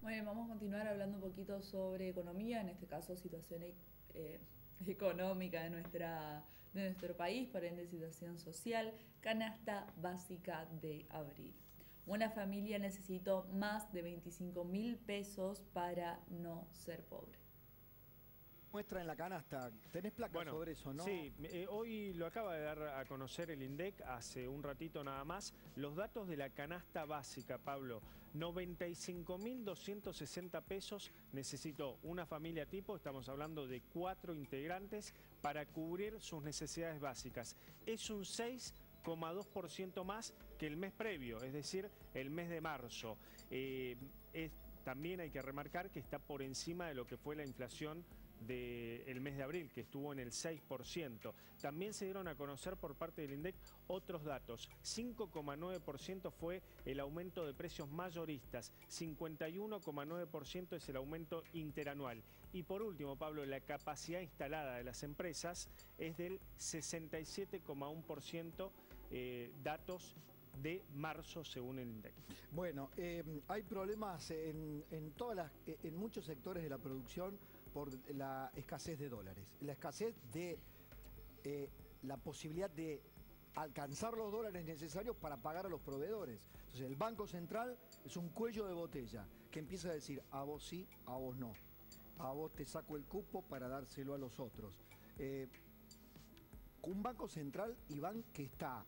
Bueno, vamos a continuar hablando un poquito sobre economía, en este caso situación económica de nuestro país, por ende situación social, canasta básica de abril. Una familia necesitó más de 25.000 pesos para no ser pobre. Muestra en la canasta, tenés placas sobre eso, ¿no? Sí, hoy lo acaba de dar a conocer el INDEC hace un ratito nada más, los datos de la canasta básica, Pablo. 95.260 pesos necesitó una familia tipo, estamos hablando de 4 integrantes, para cubrir sus necesidades básicas. Es un 6,2% más que el mes previo, es decir, el mes de marzo. También hay que remarcar que está por encima de lo que fue la inflación del mes de abril, que estuvo en el 6%. También se dieron a conocer por parte del INDEC otros datos. 5,9% fue el aumento de precios mayoristas, 51,9% es el aumento interanual. Y por último, Pablo, la capacidad instalada de las empresas es del 67,1%, datos de marzo según el INDEC. Bueno, hay problemas en muchos sectores de la producción por la escasez de dólares, la escasez de la posibilidad de alcanzar los dólares necesarios para pagar a los proveedores. Entonces el Banco Central es un cuello de botella que empieza a decir a vos sí, a vos no. A vos te saco el cupo para dárselo a los otros. Un Banco Central, Iván, que está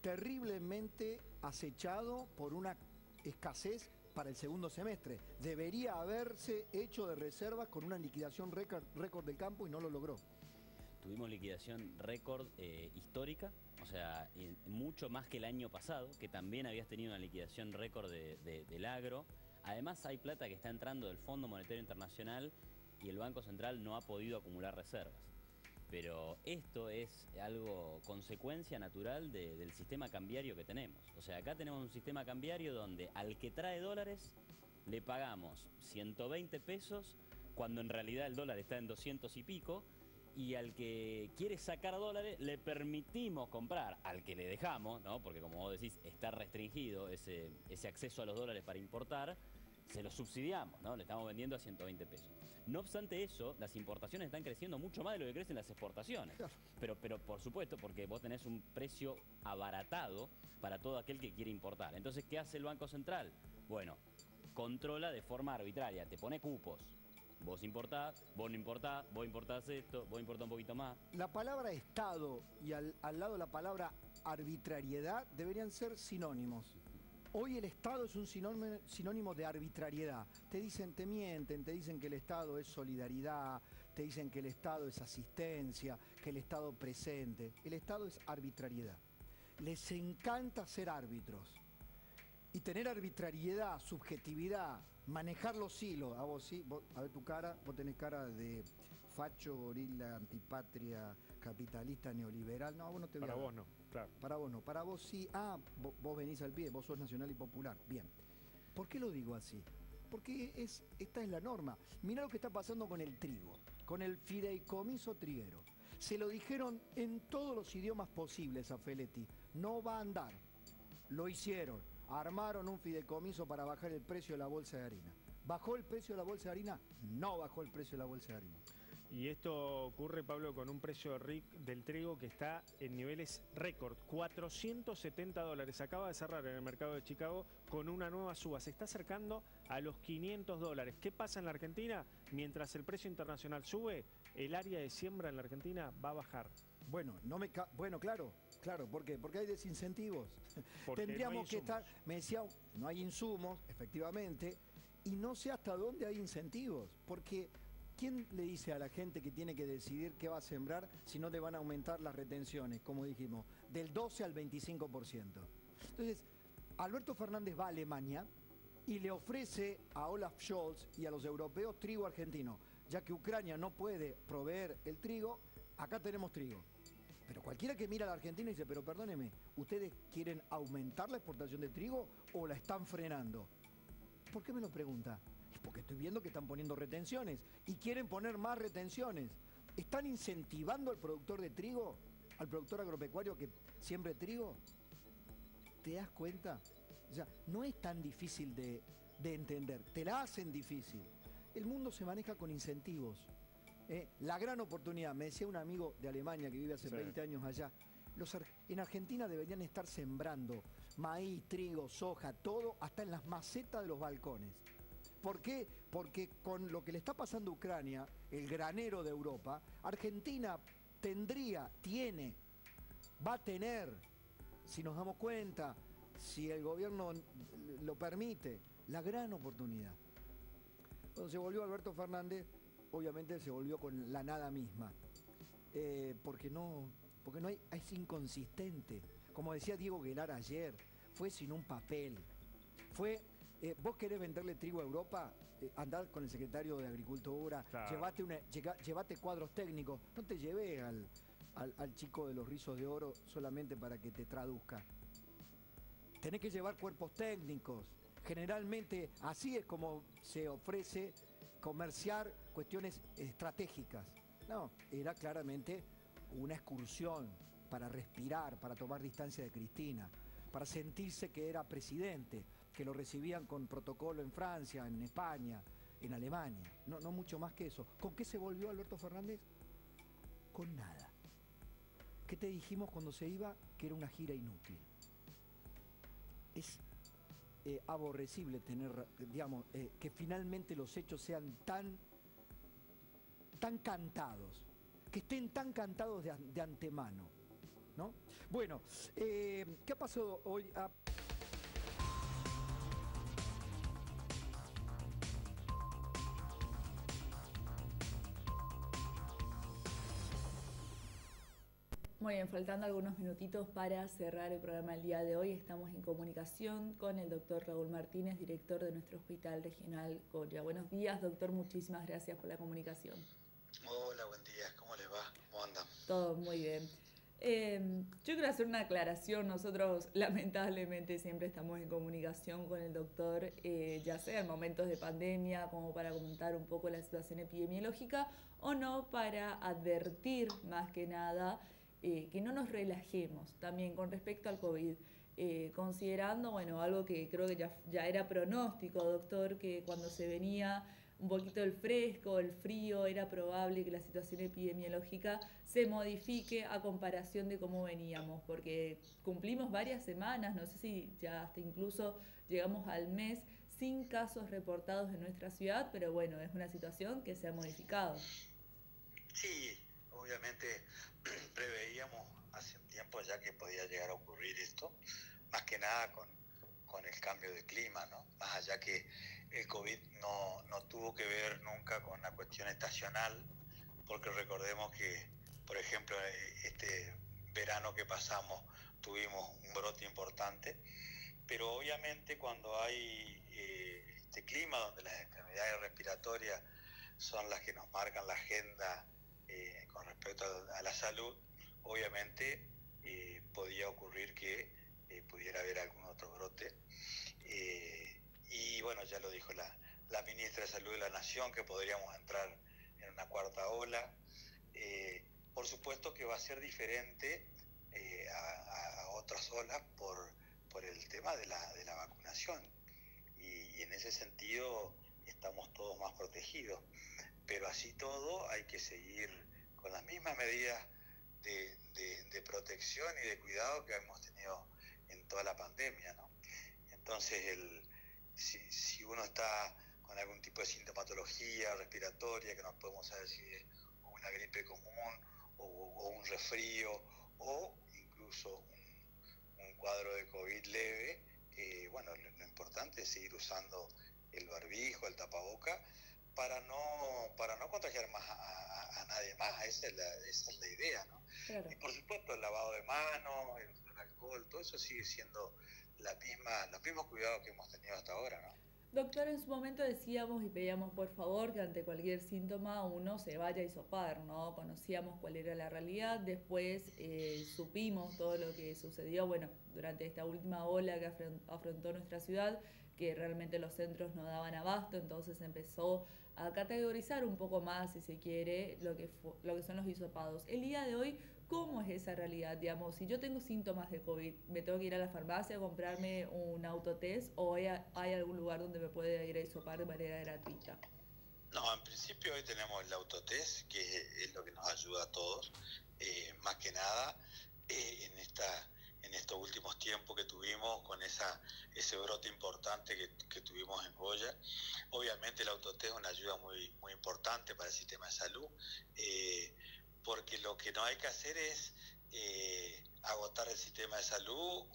terriblemente acechado por una escasez para el segundo semestre. Debería haberse hecho de reservas con una liquidación récord del campo y no lo logró. Tuvimos liquidación récord histórica, o sea, mucho más que el año pasado, que también habías tenido una liquidación récord del agro. Además hay plata que está entrando del Fondo Monetario Internacional y el Banco Central no ha podido acumular reservas. Pero esto es algo, consecuencia natural del sistema cambiario que tenemos. O sea, acá tenemos un sistema cambiario donde al que trae dólares le pagamos 120 pesos cuando en realidad el dólar está en 200 y pico, y al que quiere sacar dólares le permitimos comprar, al que le dejamos, ¿no? Porque como vos decís, está restringido ese acceso a los dólares para importar, se los subsidiamos, ¿no? Le estamos vendiendo a 120 pesos. No obstante eso, las importaciones están creciendo mucho más de lo que crecen las exportaciones. Pero por supuesto, porque vos tenés un precio abaratado para todo aquel que quiere importar. Entonces, ¿qué hace el Banco Central? Bueno, controla de forma arbitraria, te pone cupos. Vos importás, vos no importás, vos importás esto, vos importás un poquito más. La palabra Estado y al lado la palabra arbitrariedad deberían ser sinónimos. Hoy el Estado es un sinónimo de arbitrariedad. Te dicen, te mienten, te dicen que el Estado es solidaridad, te dicen que el Estado es asistencia, que el Estado presente. El Estado es arbitrariedad. Les encanta ser árbitros. Y tener arbitrariedad, subjetividad, manejar los hilos. A vos sí, vos, a ver tu cara, vos tenés cara de facho, gorila, antipatria, capitalista, neoliberal. No, a vos no te voy a dar. Para vos no, claro. Para vos no, para vos sí. Ah, vos venís al pie, vos sos nacional y popular. Bien. ¿Por qué lo digo así? Porque esta es la norma. Mirá lo que está pasando con el trigo, con el fideicomiso triguero. Se lo dijeron en todos los idiomas posibles a Feletti. No va a andar. Lo hicieron. Armaron un fideicomiso para bajar el precio de la bolsa de harina. ¿Bajó el precio de la bolsa de harina? No bajó el precio de la bolsa de harina. Y esto ocurre, Pablo, con un precio del trigo que está en niveles récord, $470. Acaba de cerrar en el mercado de Chicago con una nueva suba. Se está acercando a los $500. ¿Qué pasa en la Argentina? Mientras el precio internacional sube, el área de siembra en la Argentina va a bajar. Bueno, claro, ¿por qué? Porque hay desincentivos. Tendríamos no hay que estar, me decía, no hay insumos, efectivamente, y no sé hasta dónde hay incentivos, porque ¿quién le dice a la gente que tiene que decidir qué va a sembrar si no le van a aumentar las retenciones, como dijimos, del 12 al 25%? Entonces, Alberto Fernández va a Alemania y le ofrece a Olaf Scholz y a los europeos trigo argentino, ya que Ucrania no puede proveer el trigo, acá tenemos trigo. Pero cualquiera que mira a la Argentina dice, pero perdóneme, ¿ustedes quieren aumentar la exportación de trigo o la están frenando? ¿Por qué me lo pregunta? Es porque estoy viendo que están poniendo retenciones y quieren poner más retenciones. ¿Están incentivando al productor de trigo, al productor agropecuario que siembre trigo? ¿Te das cuenta? O sea, no es tan difícil de entender, te la hacen difícil. El mundo se maneja con incentivos. La gran oportunidad, me decía un amigo de Alemania que vive hace 20 años allá, en Argentina deberían estar sembrando maíz, trigo, soja, todo, hasta en las macetas de los balcones. ¿Por qué? Porque con lo que le está pasando a Ucrania, el granero de Europa, Argentina va a tener, si nos damos cuenta, si el gobierno lo permite, la gran oportunidad. Cuando se volvió Alberto Fernández, obviamente se volvió con la nada misma, porque no hay, es inconsistente. Como decía Diego Guelar ayer, fue sin un papel. Vos querés venderle trigo a Europa, andá con el secretario de Agricultura, claro. Llevate cuadros técnicos, no te lleves al chico de los rizos de oro solamente para que te traduzca. Tenés que llevar cuerpos técnicos. Generalmente así es como se ofrece comerciar cuestiones estratégicas. No, era claramente una excursión para respirar, para tomar distancia de Cristina, para sentirse que era presidente, que lo recibían con protocolo en Francia, en España, en Alemania. No mucho más que eso. ¿Con qué se volvió Alberto Fernández? Con nada. ¿Qué te dijimos cuando se iba? Que era una gira inútil. Es aborrecible tener, digamos, que finalmente los hechos sean tan cantados, que estén tan cantados de antemano, ¿no? Bueno, ¿qué ha pasado hoy? Muy bien, faltando algunos minutitos para cerrar el programa del día de hoy, estamos en comunicación con el doctor Raúl Martínez, director de nuestro Hospital Regional Goya. Buenos días, doctor, muchísimas gracias por la comunicación. Hola, buen día, ¿cómo les va? ¿Cómo andan? Todo muy bien. Yo quiero hacer una aclaración. Nosotros lamentablemente siempre estamos en comunicación con el doctor, ya sea en momentos de pandemia, como para comentar un poco la situación epidemiológica, o no, para advertir más que nada que no nos relajemos también con respecto al COVID, considerando, bueno, algo que creo que ya era pronóstico, doctor, que cuando se venía un poquito el fresco, el frío, era probable que la situación epidemiológica se modifique a comparación de cómo veníamos, porque cumplimos varias semanas, no sé si ya hasta incluso llegamos al mes, sin casos reportados en nuestra ciudad, pero bueno, es una situación que se ha modificado. Sí, obviamente preveíamos hace un tiempo ya que podía llegar a ocurrir esto, más que nada con el cambio de clima, ¿no? Más allá que el COVID no tuvo que ver nunca con la cuestión estacional, porque recordemos que, por ejemplo, este verano que pasamos tuvimos un brote importante, pero obviamente cuando hay este clima donde las enfermedades respiratorias son las que nos marcan la agenda con respecto a la salud, obviamente podía ocurrir que pudiera haber algún otro brote. Y bueno, ya lo dijo la ministra de Salud de la Nación, que podríamos entrar en una cuarta ola. Por supuesto que va a ser diferente a otras olas por el tema de la vacunación. Y en ese sentido estamos todos más protegidos. Pero así todo hay que seguir con las mismas medidas de protección y de cuidado que hemos tenido en toda la pandemia, ¿no? Entonces, si uno está con algún tipo de sintomatología respiratoria, que no podemos saber si es una gripe común o un resfrío o incluso un cuadro de COVID leve, bueno, lo importante es seguir usando el barbijo, el tapaboca, para no contagiar más a nadie más. Esa es la idea, ¿no? Claro. Y por supuesto el lavado de manos, el alcohol, todo eso sigue siendo los mismos cuidados que hemos tenido hasta ahora, ¿no? Doctor, en su momento decíamos y pedíamos por favor que ante cualquier síntoma uno se vaya a hisopar, ¿no? Conocíamos cuál era la realidad, después supimos todo lo que sucedió, bueno, durante esta última ola que afrontó nuestra ciudad, que realmente los centros no daban abasto, entonces empezó a categorizar un poco más, si se quiere, lo que son los hisopados. El día de hoy, ¿cómo es esa realidad? Digamos, si yo tengo síntomas de COVID, ¿me tengo que ir a la farmacia a comprarme un autotest o hay algún lugar donde me pueda ir a hisopar de manera gratuita? No, en principio hoy tenemos el autotest, que es lo que nos ayuda a todos, más que nada en estos últimos tiempos que tuvimos con ese brote importante que tuvimos en Goya. Obviamente el autotest es una ayuda muy, muy importante para el sistema de salud, porque lo que no hay que hacer es agotar el sistema de salud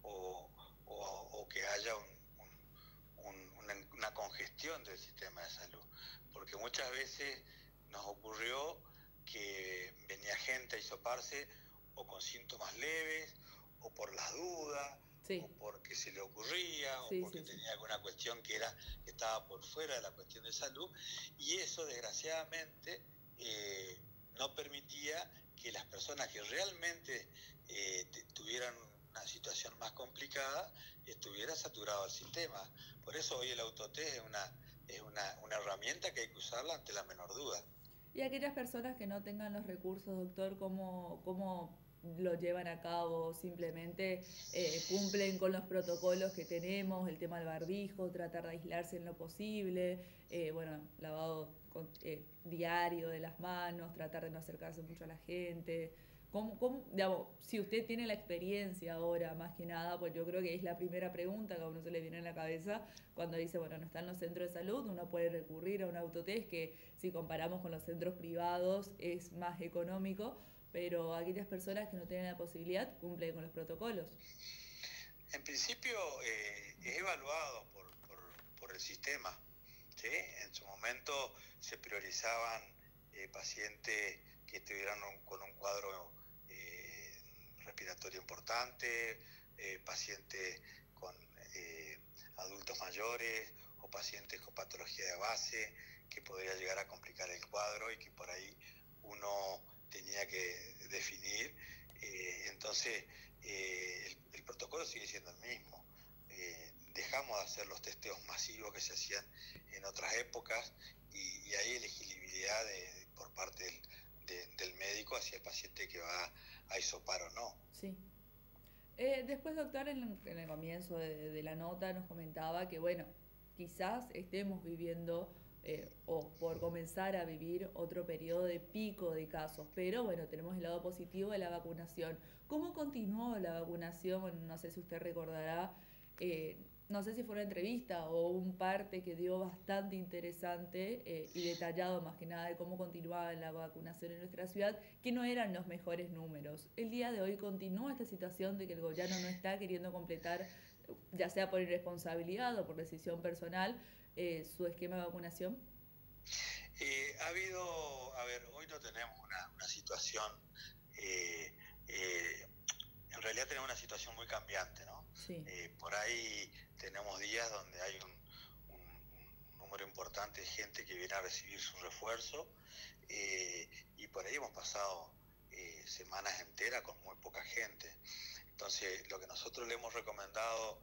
o que haya una congestión del sistema de salud, porque muchas veces nos ocurrió que venía gente a hisoparse o con síntomas leves o por las dudas, sí, o porque se le ocurría, sí, o porque tenía alguna cuestión que estaba por fuera de la cuestión de salud, y eso desgraciadamente no permitía que las personas que realmente tuvieran una situación más complicada estuviera saturado el sistema. Por eso hoy el autotest es una herramienta que hay que usarla ante la menor duda. Y aquellas personas que no tengan los recursos, doctor, ¿cómo lo llevan a cabo? Simplemente cumplen con los protocolos que tenemos, el tema del barbijo, tratar de aislarse en lo posible, bueno, lavado diario de las manos, tratar de no acercarse mucho a la gente. digamos, si usted tiene la experiencia ahora, más que nada, pues yo creo que es la primera pregunta que a uno se le viene en la cabeza cuando dice, bueno, no están los centros de salud, uno puede recurrir a un autotest que si comparamos con los centros privados es más económico, pero aquellas personas que no tienen la posibilidad cumplen con los protocolos. En principio es evaluado por el sistema, ¿sí? En su momento se priorizaban pacientes que estuvieran con un cuadro respiratorio importante, pacientes con adultos mayores o pacientes con patología de base que podría llegar a complicar el cuadro y que por ahí uno tenía que definir. Entonces el protocolo sigue siendo el mismo. Dejamos de hacer los testeos masivos que se hacían en otras épocas y hay elegibilidad por parte del médico hacia el paciente que va a hisopar o no. Sí. Después, doctor, en el comienzo de la nota nos comentaba que, bueno, quizás estemos viviendo o por comenzar a vivir otro periodo de pico de casos, pero bueno, tenemos el lado positivo de la vacunación. ¿Cómo continuó la vacunación? Bueno, no sé si usted recordará, no sé si fue una entrevista o un parte que dio bastante interesante y detallado más que nada de cómo continuaba la vacunación en nuestra ciudad, que no eran los mejores números. El día de hoy continúa esta situación de que el gobierno no está queriendo completar, ya sea por irresponsabilidad o por decisión personal, su esquema de vacunación. Ha habido, a ver, hoy no tenemos una situación, en realidad tenemos una situación muy cambiante, ¿no? Sí. Por ahí tenemos días donde hay un número importante de gente que viene a recibir su refuerzo y por ahí hemos pasado semanas enteras con muy poca gente. Entonces, lo que nosotros le hemos recomendado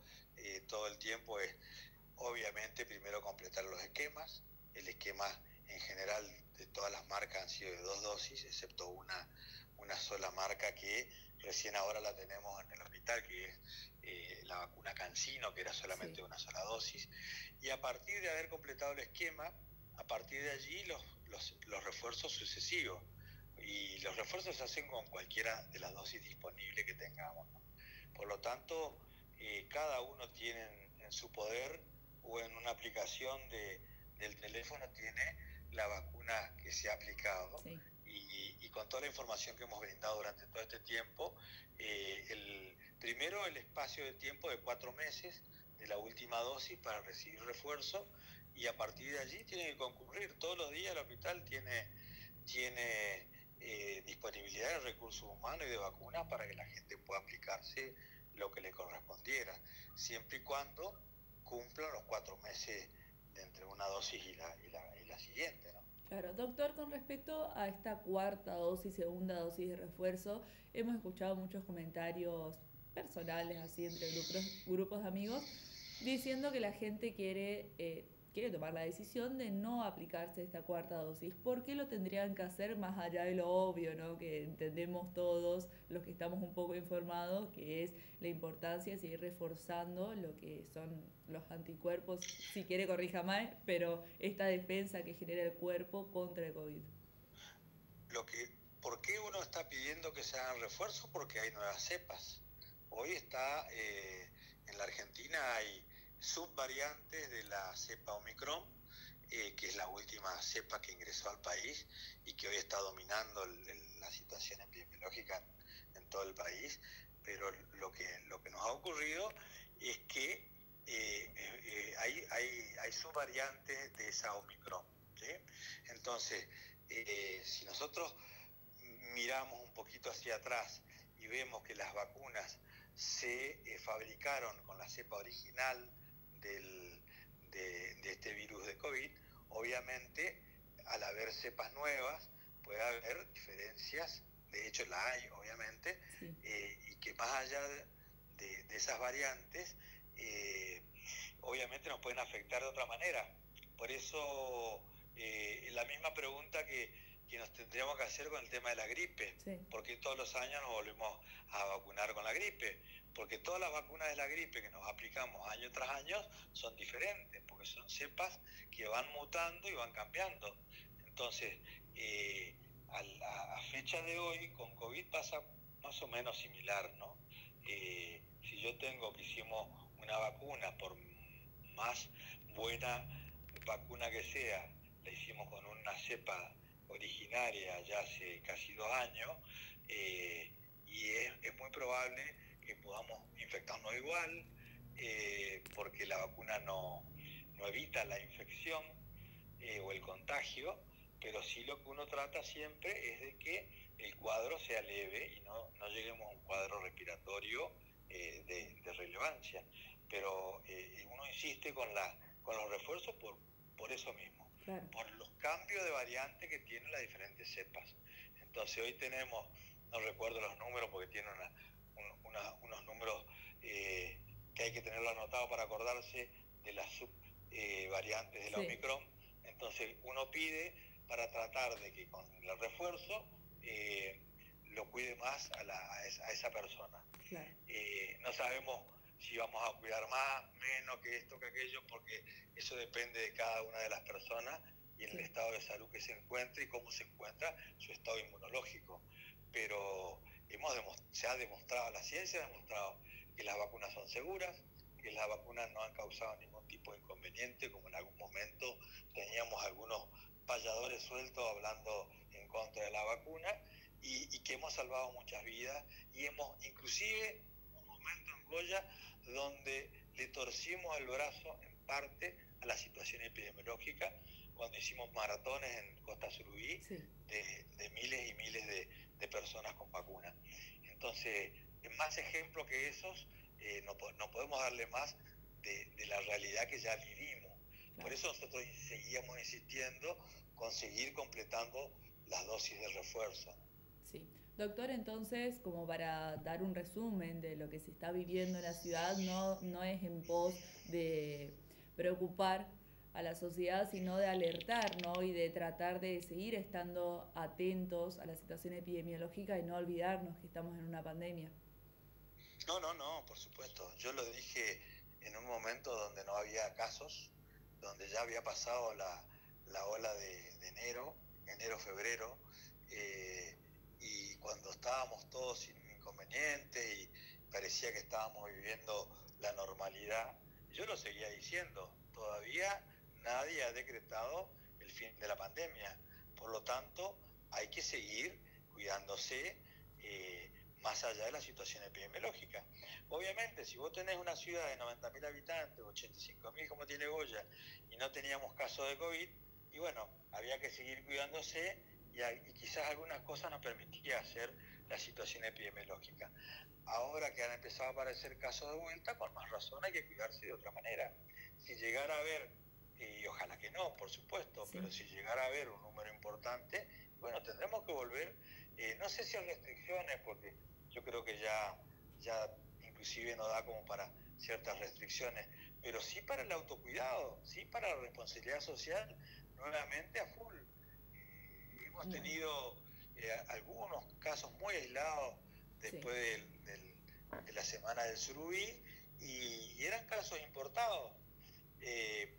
todo el tiempo es, obviamente, primero completar los esquemas. El esquema en general de todas las marcas han sido de 2 dosis, excepto una sola marca que recién ahora la tenemos en el hospital, que es la vacuna CanSino, que era solamente una sola dosis. Y a partir de haber completado el esquema, a partir de allí los refuerzos sucesivos. Y los refuerzos se hacen con cualquiera de las dosis disponibles que tengamos, ¿no? Por lo tanto, cada uno tiene en su poder o en una aplicación del teléfono tiene la vacuna que se ha aplicado. Sí. Y con toda la información que hemos brindado durante todo este tiempo, primero el espacio de tiempo de 4 meses de la última dosis para recibir refuerzo, y a partir de allí tiene que concurrir. Todos los días el hospital tiene disponibilidad de recursos humanos y de vacunas para que la gente pueda aplicarse lo que le correspondiera, siempre y cuando cumplan los 4 meses de entre una dosis y la siguiente, ¿no? Claro, doctor, con respecto a esta cuarta dosis, segunda dosis de refuerzo, hemos escuchado muchos comentarios personales así entre grupos de amigos diciendo que la gente quiere tomar la decisión de no aplicarse esta cuarta dosis. ¿Por qué lo tendrían que hacer más allá de lo obvio, ¿no? Que entendemos todos los que estamos un poco informados, que es la importancia de seguir reforzando lo que son los anticuerpos, si quiere corríjame, pero esta defensa que genera el cuerpo contra el COVID? ¿Por qué uno está pidiendo que se hagan refuerzos? Porque hay nuevas cepas. Hoy está, en la Argentina hay subvariantes de la cepa Omicron, que es la última cepa que ingresó al país y que hoy está dominando la situación epidemiológica en todo el país. Pero lo que nos ha ocurrido es que hay subvariantes de esa Omicron, ¿sí? Entonces, si nosotros miramos un poquito hacia atrás y vemos que las vacunas se fabricaron con la cepa original de este virus de COVID, obviamente al haber cepas nuevas puede haber diferencias, de hecho la hay obviamente, sí. Y que más allá de esas variantes obviamente nos pueden afectar de otra manera. Por eso la misma pregunta que nos tendríamos que hacer con el tema de la gripe, sí. Porque todos los años nos volvemos a vacunar con la gripe, porque todas las vacunas de la gripe que nos aplicamos año tras año son diferentes, porque son cepas que van mutando y van cambiando. Entonces, a fecha de hoy, con COVID pasa más o menos similar, ¿no? Si yo tengo que hicimos una vacuna, por más buena vacuna que sea, la hicimos con una cepa originaria ya hace casi 2 años, y es muy probable que podamos infectarnos igual, porque la vacuna no evita la infección o el contagio, pero sí lo que uno trata siempre es de que el cuadro sea leve y no lleguemos a un cuadro respiratorio de relevancia. Pero uno insiste con los refuerzos por eso mismo, claro, por los cambios de variante que tienen las diferentes cepas. Entonces hoy tenemos, no recuerdo los números porque tiene unos números que hay que tenerlo anotado para acordarse de las subvariantes de la Omicron. Entonces uno pide para tratar de que con el refuerzo lo cuide más a esa persona. Claro. No sabemos si vamos a cuidar más, menos, que esto, que aquello, porque eso depende de cada una de las personas y en el estado de salud que se encuentre y cómo se encuentra su estado inmunológico. Pero se ha demostrado, la ciencia ha demostrado que las vacunas son seguras, que las vacunas no han causado ningún tipo de inconveniente, como en algún momento teníamos algunos payadores sueltos hablando en contra de la vacuna, y que hemos salvado muchas vidas, y hemos inclusive un momento en Goya donde le torcimos el brazo en parte a la situación epidemiológica cuando hicimos maratones en Costa Surubí de miles y miles de personas con vacuna. Entonces, más ejemplos que esos no podemos darle más de la realidad que ya vivimos. Claro. Por eso nosotros seguíamos insistiendo con seguir completando las dosis de refuerzo. Sí. Doctor, entonces, como para dar un resumen de lo que se está viviendo en la ciudad, no es en pos de preocupar a la sociedad, sino de alertar, ¿no? Y de tratar de seguir estando atentos a la situación epidemiológica y no olvidarnos que estamos en una pandemia. No, por supuesto. Yo lo dije en un momento donde no había casos, donde ya había pasado la ola de enero, febrero, y cuando estábamos todos sin inconvenientes y parecía que estábamos viviendo la normalidad, yo lo seguía diciendo, todavía nadie ha decretado el fin de la pandemia, por lo tanto hay que seguir cuidándose más allá de la situación epidemiológica. Obviamente, si vos tenés una ciudad de 90.000 habitantes, 85.000 como tiene Goya, y no teníamos casos de COVID, y bueno, había que seguir cuidándose, y quizás algunas cosas nos permitía hacer la situación epidemiológica. Ahora que han empezado a aparecer casos de vuelta, con más razón hay que cuidarse de otra manera. Si llegara a haber, y ojalá que no, por supuesto, pero si llegara a haber un número importante, bueno, tendremos que volver, no sé si a restricciones, porque yo creo que ya inclusive no da como para ciertas restricciones, pero sí para el autocuidado, sí para la responsabilidad social, nuevamente a full. Hemos tenido algunos casos muy aislados después de la semana del Surubí, y eran casos importados,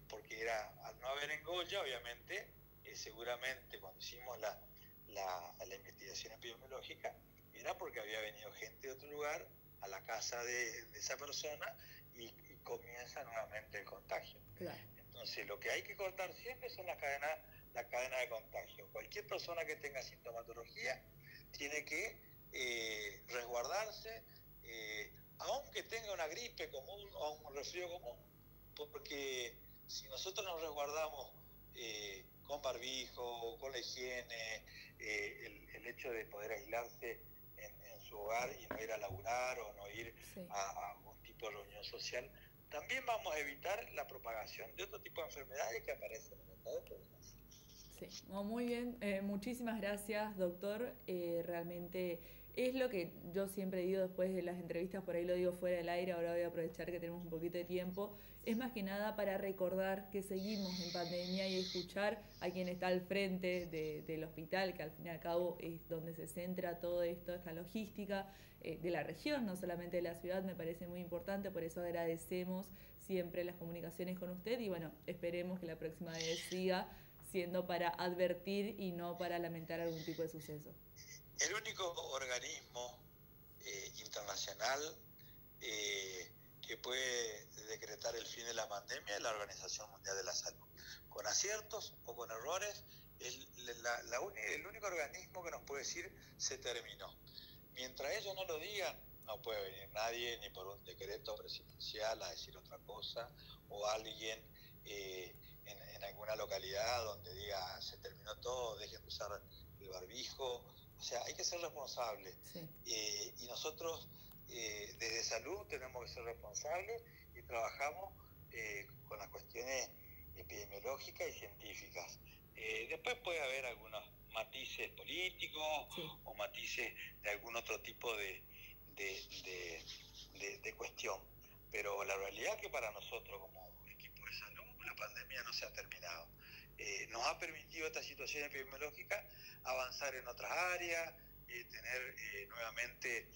porque al no haber en Goya, obviamente, seguramente cuando hicimos la investigación epidemiológica, era porque había venido gente de otro lugar a la casa de esa persona y comienza nuevamente el contagio. Claro. Entonces, lo que hay que cortar siempre son la cadena de contagio. Cualquier persona que tenga sintomatología tiene que resguardarse, aunque tenga una gripe común o un resfrío común, porque si nosotros nos resguardamos con barbijo, con la higiene, el hecho de poder aislarse en su hogar y no ir a laburar o no ir a algún tipo de reunión social, también vamos a evitar la propagación de otro tipo de enfermedades que aparecen en el estado de población. Sí, muy bien, muchísimas gracias, doctor. Realmente es lo que yo siempre digo después de las entrevistas, por ahí lo digo fuera del aire, ahora voy a aprovechar que tenemos un poquito de tiempo. Es más que nada para recordar que seguimos en pandemia y escuchar a quien está al frente del hospital, que al fin y al cabo es donde se centra todo esto, esta logística de la región, no solamente de la ciudad, me parece muy importante, por eso agradecemos siempre las comunicaciones con usted y bueno, esperemos que la próxima vez siga siendo para advertir y no para lamentar algún tipo de suceso. El único organismo internacional que puede decretar el fin de la pandemia es la Organización Mundial de la Salud. Con aciertos o con errores, el único organismo que nos puede decir se terminó. Mientras ellos no lo digan, no puede venir nadie ni por un decreto presidencial a decir otra cosa, o alguien en alguna localidad donde diga se terminó todo, dejen de usar el barbijo. O sea, hay que ser responsable. Sí. Y nosotros desde salud tenemos que ser responsables y trabajamos con las cuestiones epidemiológicas y científicas. Después puede haber algunos matices políticos, sí, o matices de algún otro tipo de cuestión. Pero la realidad es que para nosotros como equipo de salud la pandemia no se ha terminado. Nos ha permitido esta situación epidemiológica avanzar en otras áreas, tener nuevamente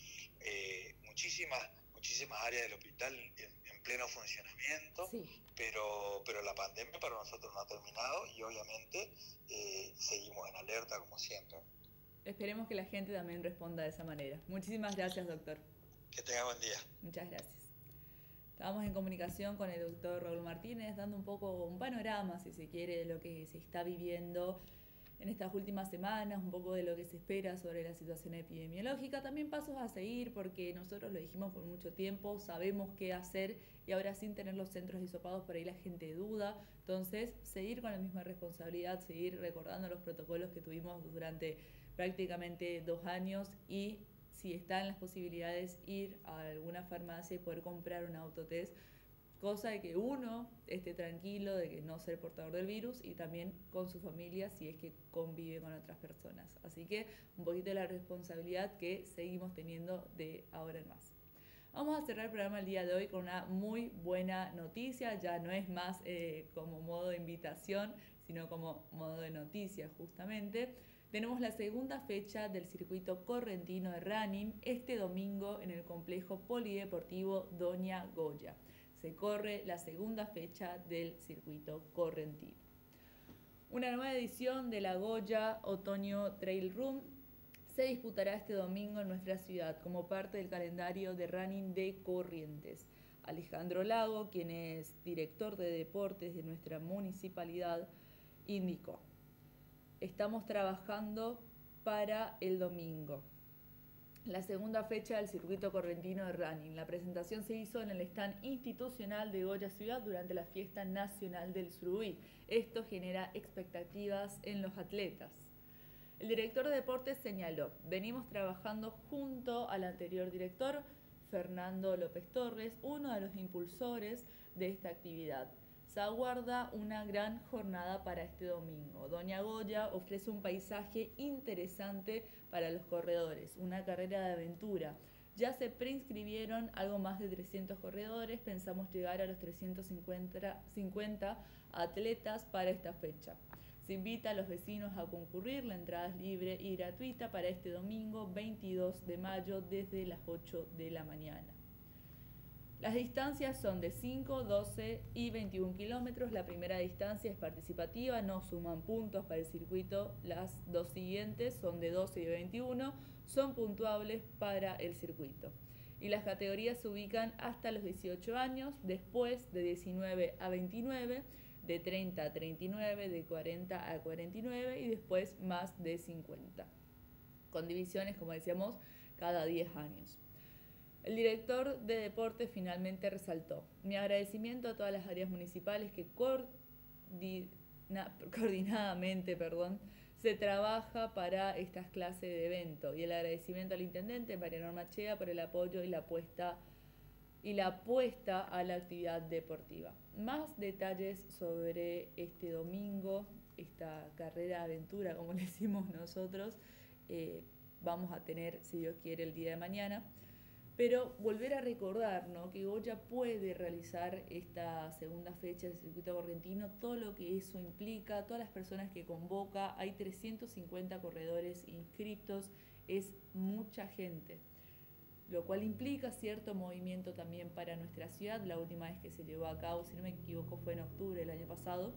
muchísimas áreas del hospital en pleno funcionamiento, sí, pero la pandemia para nosotros no ha terminado y obviamente seguimos en alerta como siempre. Esperemos que la gente también responda de esa manera. Muchísimas gracias, doctor. Que tenga buen día. Muchas gracias. Estábamos en comunicación con el doctor Raúl Martínez, dando un poco un panorama, si se quiere, de lo que se está viviendo en estas últimas semanas, un poco de lo que se espera sobre la situación epidemiológica, también pasos a seguir, porque nosotros lo dijimos por mucho tiempo, sabemos qué hacer y ahora sin tener los centros hisopados por ahí la gente duda, entonces seguir con la misma responsabilidad, seguir recordando los protocolos que tuvimos durante prácticamente 2 años y si están las posibilidades ir a alguna farmacia y poder comprar un autotest, cosa de que uno esté tranquilo de que no ser portador del virus y también con su familia si es que convive con otras personas. Así que un poquito de la responsabilidad que seguimos teniendo de ahora en más. Vamos a cerrar el programa el día de hoy con una muy buena noticia, ya no es más como modo de invitación, sino como modo de noticia justamente. Tenemos la segunda fecha del circuito correntino de running este domingo en el complejo polideportivo Doña Goya. Se corre la segunda fecha del circuito correntino. Una nueva edición de la Goya Otoño Trail Run se disputará este domingo en nuestra ciudad como parte del calendario de running de Corrientes. Alejandro Lago, quien es director de deportes de nuestra municipalidad, indicó: estamos trabajando para el domingo, la segunda fecha del circuito correntino de running. La presentación se hizo en el stand institucional de Goya Ciudad durante la Fiesta Nacional del Surubí. Esto genera expectativas en los atletas. El director de deportes señaló: venimos trabajando junto al anterior director, Fernando López Torres, uno de los impulsores de esta actividad. Se aguarda una gran jornada para este domingo. Doña Goya ofrece un paisaje interesante para los corredores, una carrera de aventura. Ya se preinscribieron algo más de 300 corredores, pensamos llegar a los 350 atletas para esta fecha. Se invita a los vecinos a concurrir, la entrada es libre y gratuita para este domingo 22 de mayo desde las 8 de la mañana. Las distancias son de 5, 12 y 21 kilómetros. La primera distancia es participativa, no suman puntos para el circuito. Las dos siguientes son de 12 y 21, son puntuables para el circuito. Y las categorías se ubican hasta los 18 años, después de 19 a 29, de 30 a 39, de 40 a 49 y después más de 50. Con divisiones, como decíamos, cada 10 años. El director de deportes finalmente resaltó: mi agradecimiento a todas las áreas municipales que coordinadamente se trabaja para estas clases de evento, y el agradecimiento al intendente Mariano Machea por el apoyo y la apuesta a la actividad deportiva. Más detalles sobre este domingo, esta carrera aventura, como le decimos nosotros, vamos a tener, si Dios quiere, el día de mañana. Pero volver a recordar, ¿no?, que Goya puede realizar esta segunda fecha del circuito correntino, todo lo que eso implica, todas las personas que convoca, hay 350 corredores inscritos, es mucha gente, lo cual implica cierto movimiento también para nuestra ciudad. La última vez que se llevó a cabo, si no me equivoco, fue en octubre del año pasado,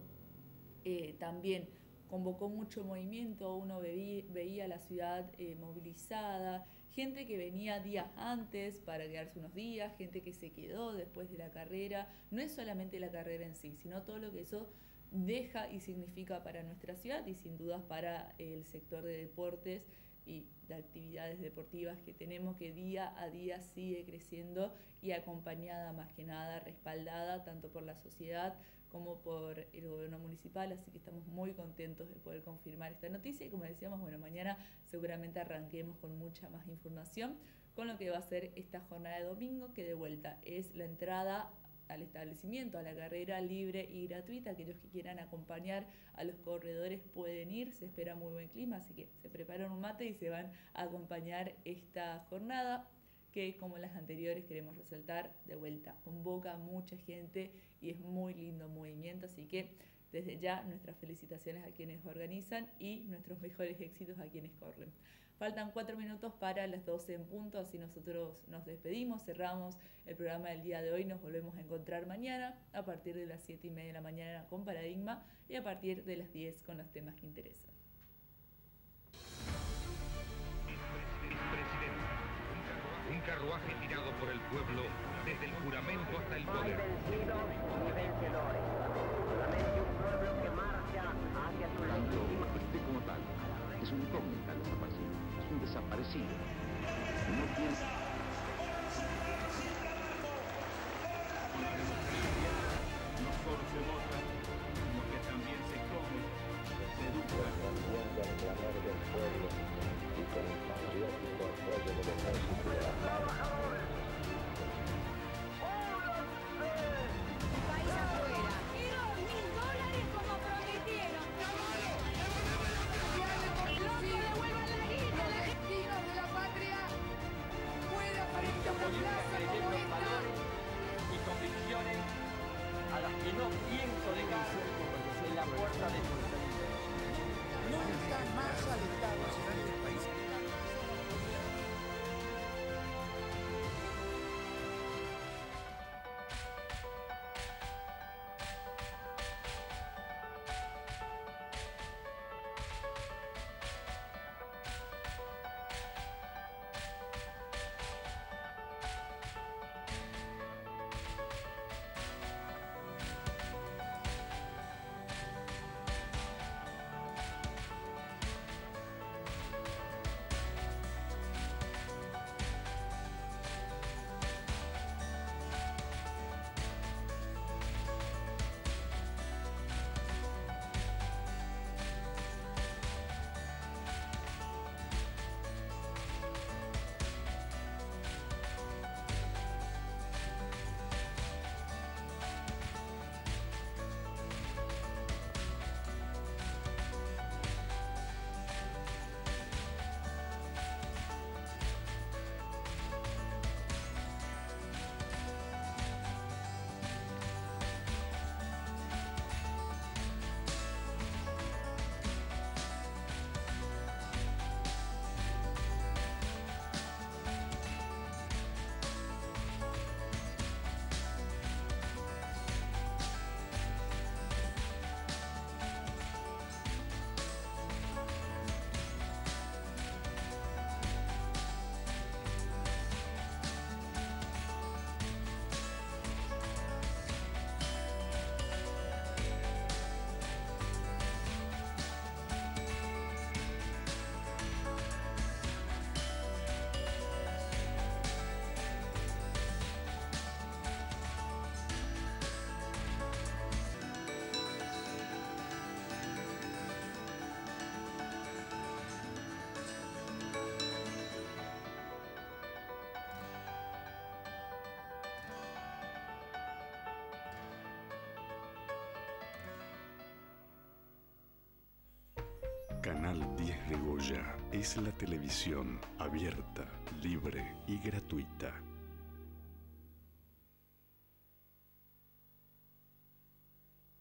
también convocó mucho movimiento, uno veía la ciudad movilizada, gente que venía días antes para quedarse unos días, gente que se quedó después de la carrera. No es solamente la carrera en sí, sino todo lo que eso deja y significa para nuestra ciudad y sin dudas para el sector de deportes y de actividades deportivas que tenemos, que día a día sigue creciendo y acompañada más que nada, respaldada tanto por la sociedad como por el gobierno municipal, así que estamos muy contentos de poder confirmar esta noticia y como decíamos, bueno, mañana seguramente arranquemos con mucha más información con lo que va a ser esta jornada de domingo, que de vuelta es la entrada al establecimiento, a la carrera libre y gratuita. Aquellos que quieran acompañar a los corredores pueden ir, se espera muy buen clima, así que se preparan un mate y se van a acompañar esta jornada que, como las anteriores, queremos resaltar, de vuelta, convoca a mucha gente y es muy lindo movimiento, así que desde ya nuestras felicitaciones a quienes organizan y nuestros mejores éxitos a quienes corren. Faltan 4 minutos para las 12 en punto, así nosotros nos despedimos, cerramos el programa del día de hoy, nos volvemos a encontrar mañana a partir de las 7:30 de la mañana con Paradigma y a partir de las 10 con los temas que interesan. Un carruaje tirado por el pueblo desde el juramento hasta el poder. Vencidos y vencedores. Solamente un pueblo que marcha hacia su lado. Este como tal es un incógnita desaparecido, es un desaparecido. No piensa. No solo se vota, sino que también se come, se educa. Respondiendo al clamor del pueblo y con el patriótico apoyo del ejército y de la trabajadores. País afuera. Quiero $1000 como prometieron. ¡Los que devuelvan la guita! Los destinos de la patria pueda aparecer una plaza como esta. Y convicciones a las que no pienso dejar en la puerta de su vida. Nunca más al Estado Nacional del país. Canal 10 de Goya es la televisión abierta, libre y gratuita.